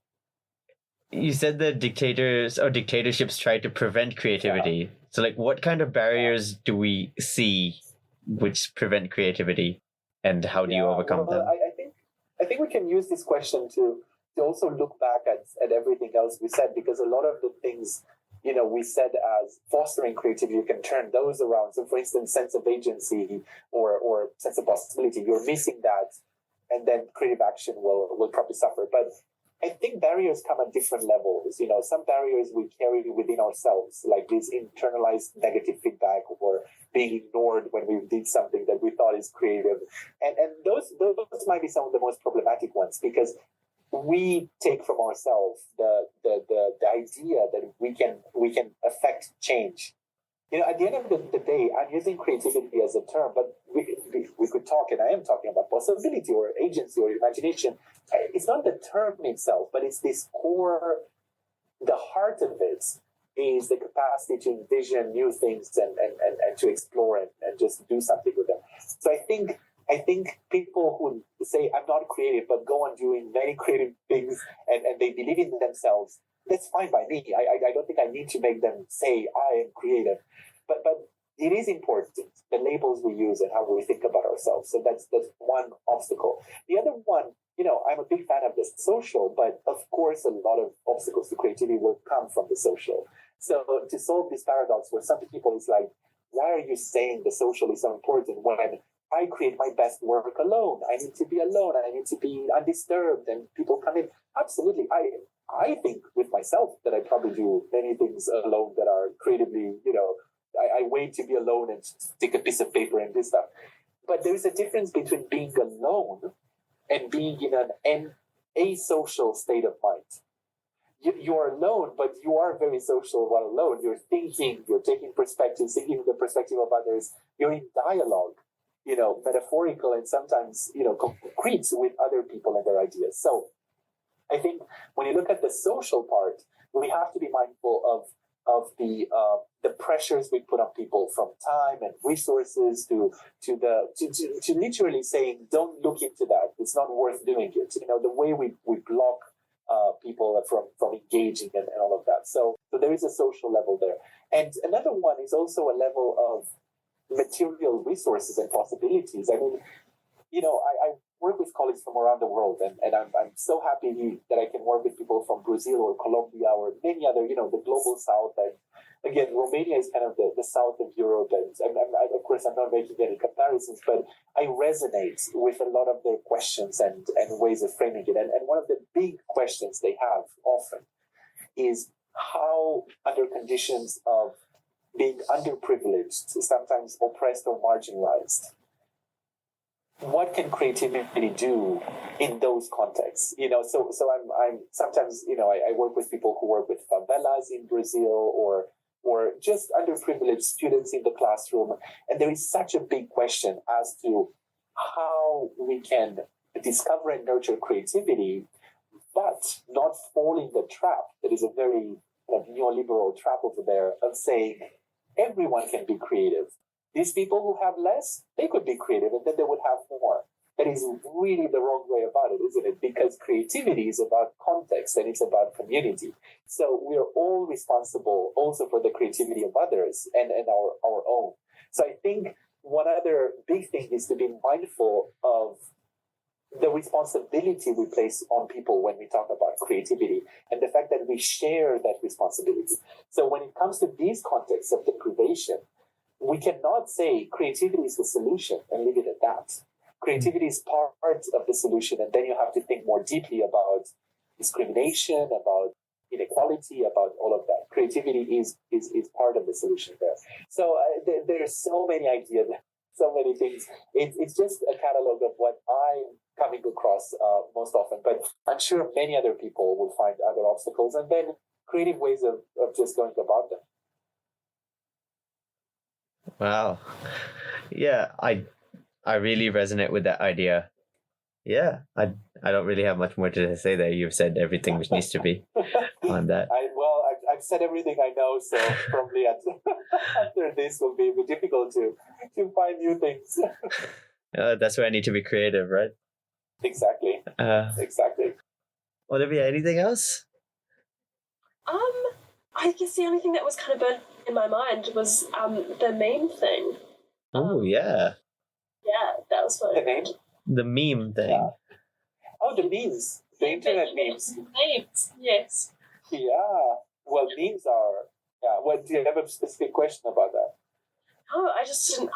You said that dictators or dictatorships try to prevent creativity. Yeah. So, what kind of barriers do we see which prevent creativity, and how do you overcome them? I think we can use this question to also look back at everything else we said, because a lot of the things, we said as fostering creativity, you can turn those around. So, for instance, sense of agency or sense of possibility, you're missing that, and then creative action will probably suffer. But I think barriers come at different levels. Some barriers we carry within ourselves, like this internalized negative feedback or being ignored when we did something that we thought is creative. And those might be some of the most problematic ones, because we take from ourselves the idea that we can affect change. At the end of the day, I'm using creativity as a term, but we could talk, and I am talking about possibility or agency or imagination. It's not the term itself, but it's this core, the heart of it is the capacity to envision new things and to explore and just do something with them. So I think people who say, I'm not creative, but go on doing many creative things and they believe in themselves, that's fine by me. I don't think I need to make them say I am creative. But it is important, the labels we use and how we think about ourselves. So that's one obstacle. The other one, I'm a big fan of the social, but of course a lot of obstacles to creativity will come from the social. So to solve this paradox where some people is like, why are you saying the social is so important when I create my best work alone? I need to be alone. I need to be undisturbed and people come in. Absolutely. I think with myself that I probably do many things alone that are creatively, I wait to be alone and take a piece of paper and do stuff. But there's a difference between being alone and being in an asocial state of mind. You're alone, but you are very social while alone. You're thinking, you're taking perspectives, thinking the perspective of others. You're in dialogue, metaphorical and sometimes, concrete with other people and their ideas. So I think when you look at the social part, we have to be mindful of the pressures we put on people from time and resources to literally saying, don't look into that. It's not worth doing it. The way we block people from engaging and all of that. So there is a social level there. And another one is also a level of material resources and possibilities. I mean, I work with colleagues from around the world, and I'm so happy that I can work with people from Brazil or Colombia or many other, the global south. And again, Romania is kind of the south of Europe, and of course, I'm not making any comparisons, but I resonate with a lot of their questions and ways of framing it. And one of the big questions they have often is how, under conditions of being underprivileged, sometimes oppressed or marginalized, what can creativity do in those contexts? So I'm sometimes, I work with people who work with favelas in Brazil or just underprivileged students in the classroom. And there is such a big question as to how we can discover and nurture creativity, but not fall in the trap that is a very neoliberal trap over there of saying everyone can be creative. These people who have less, they could be creative and then they would have more. That is really the wrong way about it, isn't it? Because creativity is about context and it's about community. So we are all responsible also for the creativity of others and our own. So I think one other big thing is to be mindful of the responsibility we place on people when we talk about creativity and the fact that we share that responsibility. So when it comes to these contexts of deprivation, we cannot say creativity is the solution and leave it at that. Creativity is part of the solution, and then you have to think more deeply about discrimination, about inequality, about all of that. Creativity is part of the solution there. So there are so many ideas, so many things. It's just a catalog of what I'm coming across most often, but I'm sure many other people will find other obstacles and then creative ways of just going about them. Wow. Yeah, I really resonate with that idea. Yeah, I don't really have much more to say there. You've said everything which needs to be on that. I've said everything I know, so probably after this will be difficult to find new things. That's where I need to be creative, right? Exactly. Exactly. Olivia, anything else? I guess the only thing that was kind of burnt in my mind was the meme thing. Oh, yeah. Yeah, that was fun. The name? The meme thing. Yeah. Oh, the memes. The internet memes. Memes, yes. Yeah. Well, memes are... Yeah. What, do you have a specific question about that? Oh,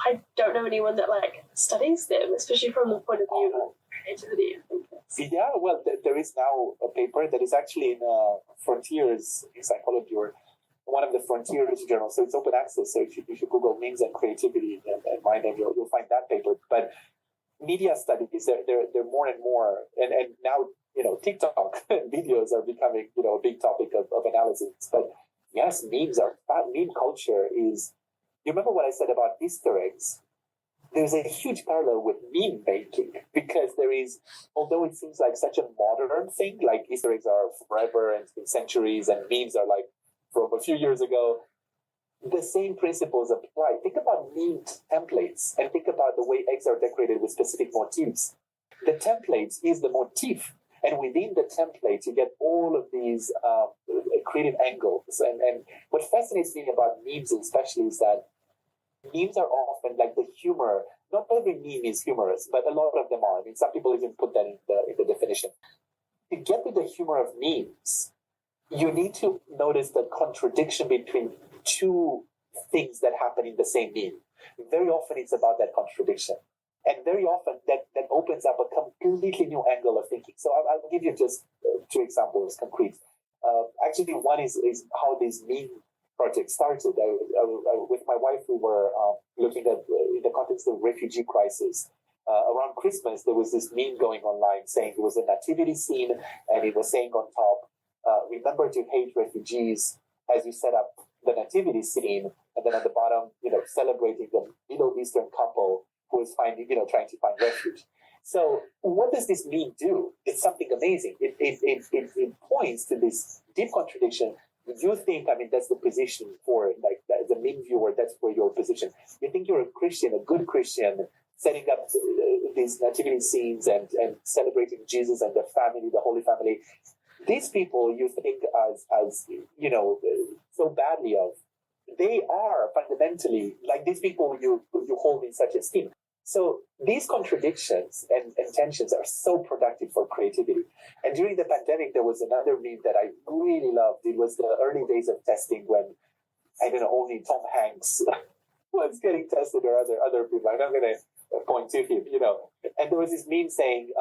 I don't know anyone that studies them, especially from the point of view of creativity. Yeah, well, there is now a paper that is actually in Frontiers in Psychology, or one of the Frontiers journals. So it's open access. So if you Google memes and creativity and my name, you'll find that paper. But media studies, they're more and more, and now TikTok videos are becoming a big topic of analysis. But yes, meme culture is. You remember what I said about Easter eggs? There's a huge parallel with meme making, because there is, although it seems like such a modern thing, like Easter eggs are forever and it's been centuries, and memes are like from a few years ago, the same principles apply. Think about meme templates and think about the way eggs are decorated with specific motifs. The template is the motif, and within the template, you get all of these creative angles. And what fascinates me about memes especially is that memes are often like the humor. Not every meme is humorous, but a lot of them are. I mean, some people even put that in the definition. To get to the humor of memes, you need to notice the contradiction between two things that happen in the same meme. Very often it's about that contradiction. And very often that opens up a completely new angle of thinking. So I'll give you just two examples, concrete. Actually, one is how this meme project started. With my wife, we were looking at, in the context of refugee crisis, around Christmas, there was this meme going online saying it was a nativity scene, and it was saying on top, remember to hate refugees as you set up the nativity scene, and then at the bottom, celebrating the Middle Eastern couple who is trying to find refuge. So what does this meme do? It's something amazing. It points to this deep contradiction. you think, I mean, that's the position for it, like the meme viewer, that's where your position. You think you're a Christian, a good Christian, setting up these nativity scenes and celebrating Jesus and the family, the Holy Family. These people you think as so badly of, they are fundamentally like these people you hold in such esteem. So these contradictions and tensions are so productive for creativity. And during the pandemic, there was another meme that I really loved. It was the early days of testing when, I don't know, only Tom Hanks was getting tested or other people. I'm not going to point to him, And there was this meme saying,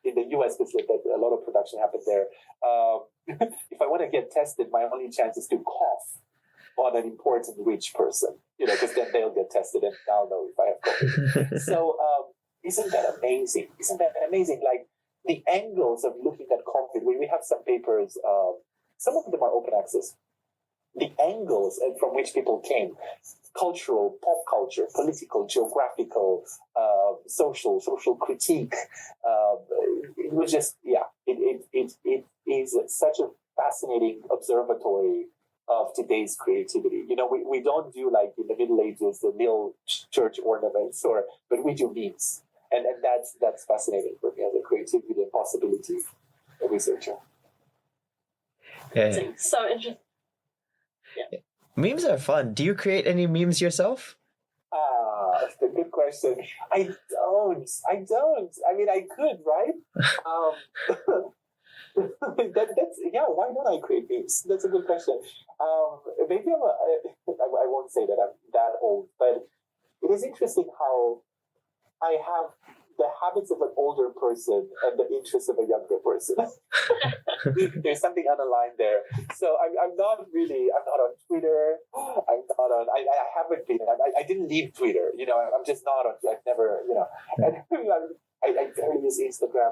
in the US, because a lot of production happened there, if I want to get tested, my only chance is to cough on an important rich person, because then they'll get tested and I'll know if I have COVID. So isn't that amazing? Like the angles of looking at COVID, we have some papers, some of them are open access. The angles from which people came, cultural, pop culture, political, geographical, social critique. It was just, it is such a fascinating observatory of today's creativity. We don't do like in the Middle Ages, the little church ornaments, but we do memes. And that's fascinating for me as a creativity and possibility researcher. Yeah. So interesting. Yeah. Memes are fun. Do you create any memes yourself? That's a good question. I don't. I mean, I could, right? That's why don't I create memes? That's a good question. Maybe I won't say that I'm that old, but it is interesting how I have the habits of an older person and the interests of a younger person. There's something unaligned there. So I'm not on Twitter. I haven't been. I didn't leave Twitter. I'm just not on. I've never. I barely use Instagram.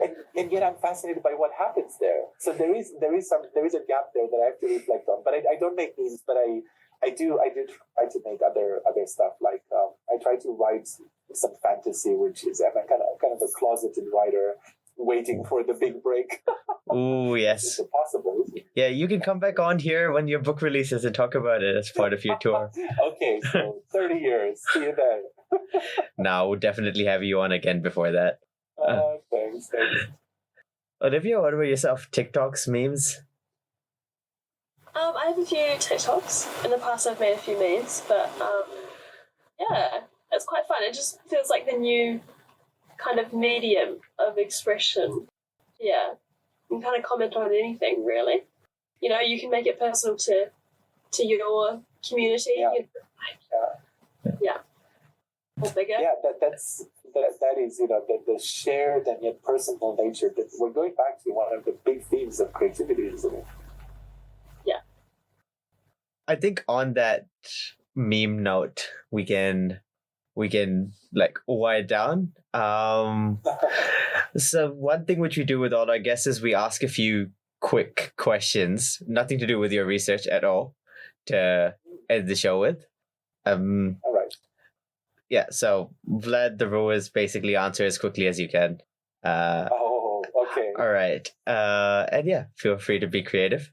And yet I'm fascinated by what happens there. So there is a gap there that I have to reflect on. But I don't make memes, but I do try to make other stuff. Like I try to write some fantasy, which is I'm kind of a closeted writer waiting for the big break. Oh yes, It's impossible, isn't it? yeah. You can come back on here when your book releases and talk about it as part of your tour. Okay, so 30 years. See you then. Now we'll definitely have you on again before that. Thanks. Olivia, what about yourself? TikToks, memes? I have a few TikToks. In the past, I've made a few memes, but it's quite fun. It just feels like the new kind of medium of expression. Yeah, you can kind of comment on anything, really. You can make it personal to your community. Yeah. Or bigger. Yeah, that is the shared and yet personal nature that we're going back to one of the big themes of creativity, isn't it? Yeah. I think on that meme note, we can like wind down. So one thing which we do with all our guests is we ask a few quick questions, nothing to do with your research at all, to end the show with. All right. Yeah, so Vlad, the rule is basically answer as quickly as you can. Okay. All right. And yeah, feel free to be creative.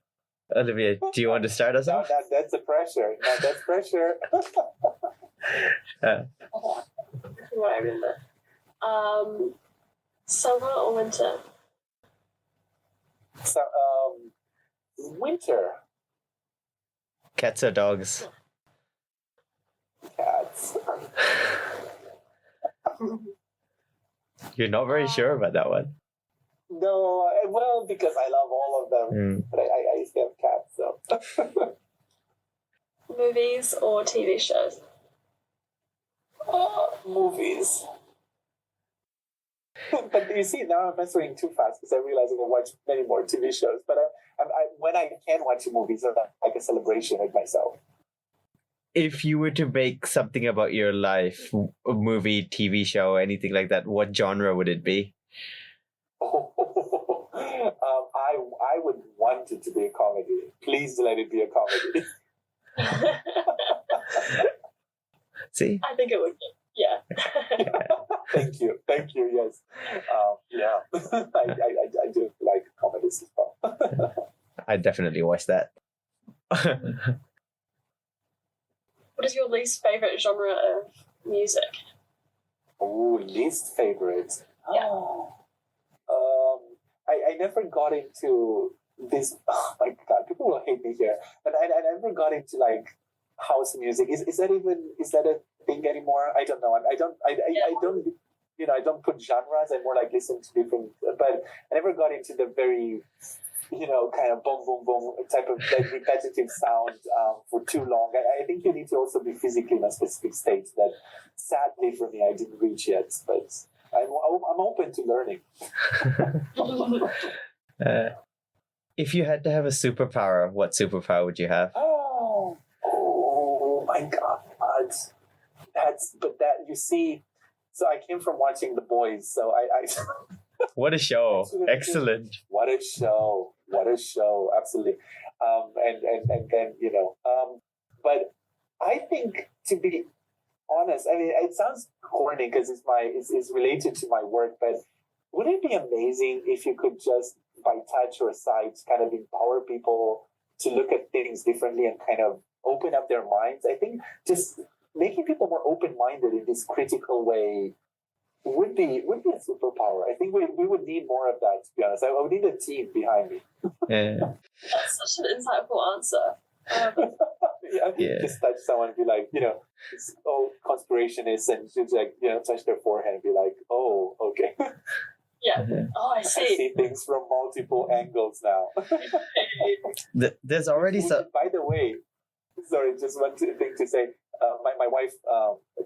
Olivia, do you want to start us off? That's a pressure. No, that's pressure. What I remember. Summer or winter? So, winter. Cats or dogs? Cats. You're not very sure about that one. No, well, because I love all of them, but I still have cats. So, Movies or TV shows? movies. But you see, now I'm answering too fast because I realize I can watch many more TV shows. But when I can watch movies, it's like a celebration with myself. If you were to make something about your life, a movie, TV show, anything like that, what genre would it be? I would want it to be a comedy. Please let it be a comedy. See? I think it would be. Yeah. Thank you. Yes. Yeah. I do like comedies as well. I definitely watch that. What is your least favorite genre of music? Oh, least favorite. Yeah. I never got into this. Oh my god, people will hate me here. But I never got into like house music. Is that a thing anymore? I don't know. I don't. I don't put genres. I more like listen to different. But I never got into the very, kind of boom, boom, boom type of like repetitive sound for too long. I think you need to also be physically in a specific state that, sadly for me, I didn't reach yet. But I'm open to learning. If you had to have a superpower, what superpower would you have? Oh my god. That you see. So I came from watching The Boys. So I What a show! Excellent. What a show! What a show! Absolutely. And then but I think, to be honest, I mean, it sounds corny because it's related to my work, but would it be amazing if you could just by touch or sight kind of empower people to look at things differently and kind of open up their minds? I think just making people more open-minded in this critical way would be a superpower. I think we would need more of that, to be honest. I would need a team behind me. Yeah. That's such an insightful answer. Yeah. Just touch someone and be like, it's all conspirationists, and just like, touch their forehead and be like, oh, okay. Yeah. Oh, I I see. see things from multiple angles now. There's already some. By the way, sorry, just one thing to say. My wife,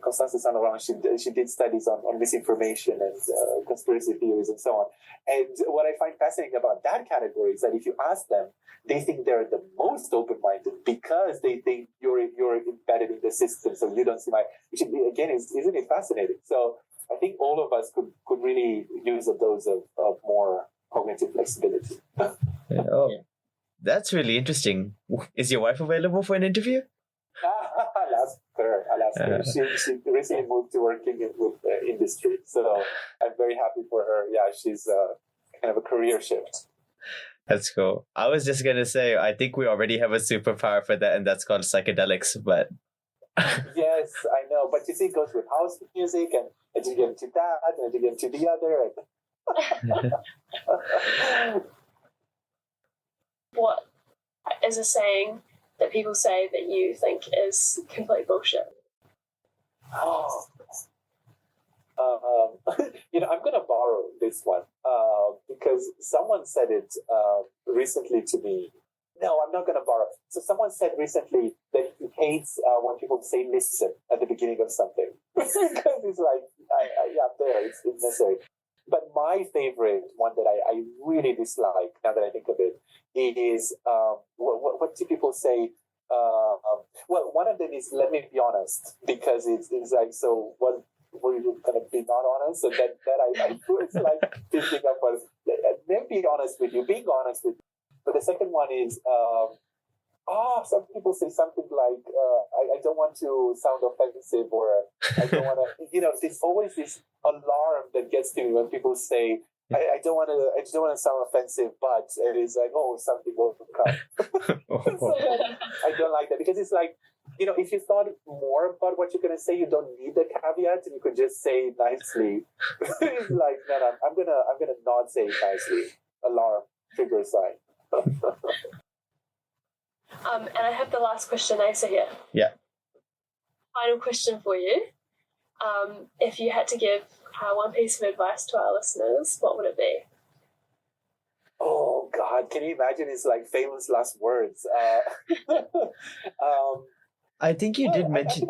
Constanza San Laurent, she did studies on misinformation and conspiracy theories and so on. And what I find fascinating about that category is that if you ask them, they think they're the most open-minded because they think you're embedded in the system, so you don't see which again isn't it fascinating? So I think all of us could really use a dose of more cognitive flexibility. Oh, that's really interesting. Is your wife available for an interview? I'll ask her. She recently moved to working with industry, so I'm very happy for her. Yeah, she's kind of a career shift. That's cool. I was just gonna say, I think we already have a superpower for that, and that's called psychedelics. But Yes, I know. But you see, it goes with house music, and you get into that, and you get into the other. What is a saying that people say that you think is complete bullshit? Oh. I'm going to borrow this one because someone said it recently to me. No, I'm not going to borrow. So someone said recently that he hates when people say "listen" at the beginning of something because it's like, it's necessary. But my favorite one that I really dislike, now that I think of it, is what do people say? Well, one of them is "let me be honest," because it's like, so what were you going to be not honest? So that I it's like picking up on, let me be honest with you, being honest with you. But the second one is, some people say something like, I don't want to sound offensive, or I don't want to, there's always this alarm that gets to me when people say, I just don't want to sound offensive, but it is like, something will come. So I don't like that, because it's like, if you thought more about what you're going to say, you don't need the caveat, and you could just say it nicely. It's like, no, I'm gonna not say it nicely. Alarm, trigger sign. And I have the last question, Asa, here. Yeah. Final question for you. If you had to give one piece of advice to our listeners, what would it be? Oh God, can you imagine? It's like famous last words. I think you did mention.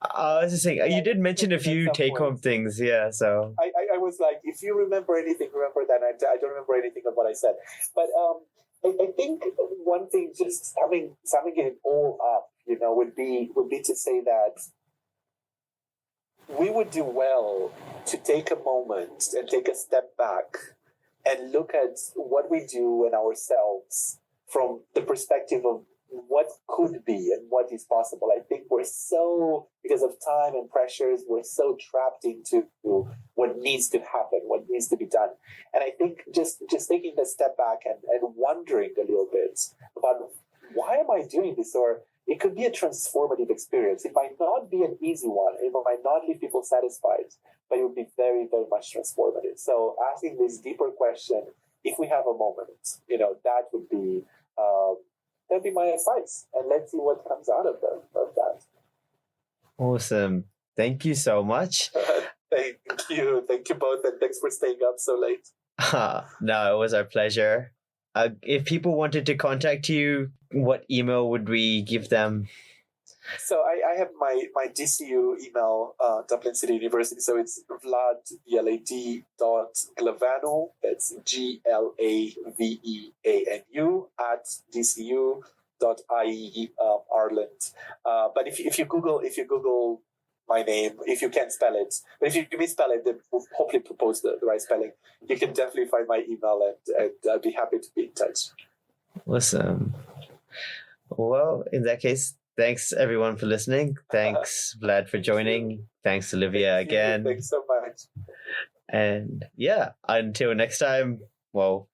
I was just saying, you did mention a few take-home things. Yeah, so I was like, if you remember anything, remember that. I don't remember anything of what I said, but I think one thing, just summing it all up, would be to say that we would do well to take a moment and take a step back and look at what we do and ourselves from the perspective of what could be and what is possible. I think we're so because of time and pressures, we're so trapped into what needs to happen, what needs to be done. And I think just taking a step back and wondering a little bit about why am I doing this? Or it could be a transformative experience. It might not be an easy one. It might not leave people satisfied, but it would be very, very much transformative. So asking this deeper question, if we have a moment, that would be that'd be my advice. And let's see what comes out of that. Awesome. Thank you so much. Thank you. Thank you both. And thanks for staying up so late. No, it was our pleasure. If people wanted to contact you, what email would we give them? So I have my DCU email, Dublin City University. So it's vlad.glavanu. That's GLAVEANU @dcu.ie Ireland. But if you Google my name, if you can't spell it, but if you misspell it, then we'll hopefully propose the right spelling. You can definitely find my email, and I'd be happy to be in touch. Awesome. Well, in that case, thanks everyone for listening. Thanks, Vlad, for joining. Thanks, Olivia, again. Thanks so much. And yeah, until next time, well,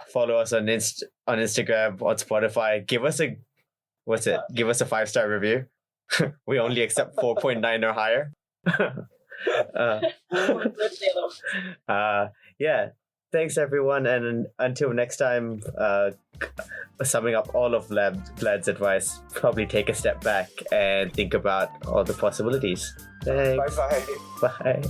follow us on Instagram, on Spotify. Give us a 5-star review. We only accept 4.9 or higher. Yeah. Thanks everyone, and until next time, summing up all of Vlad's advice, probably take a step back and think about all the possibilities. Thanks. Bye-bye. Bye.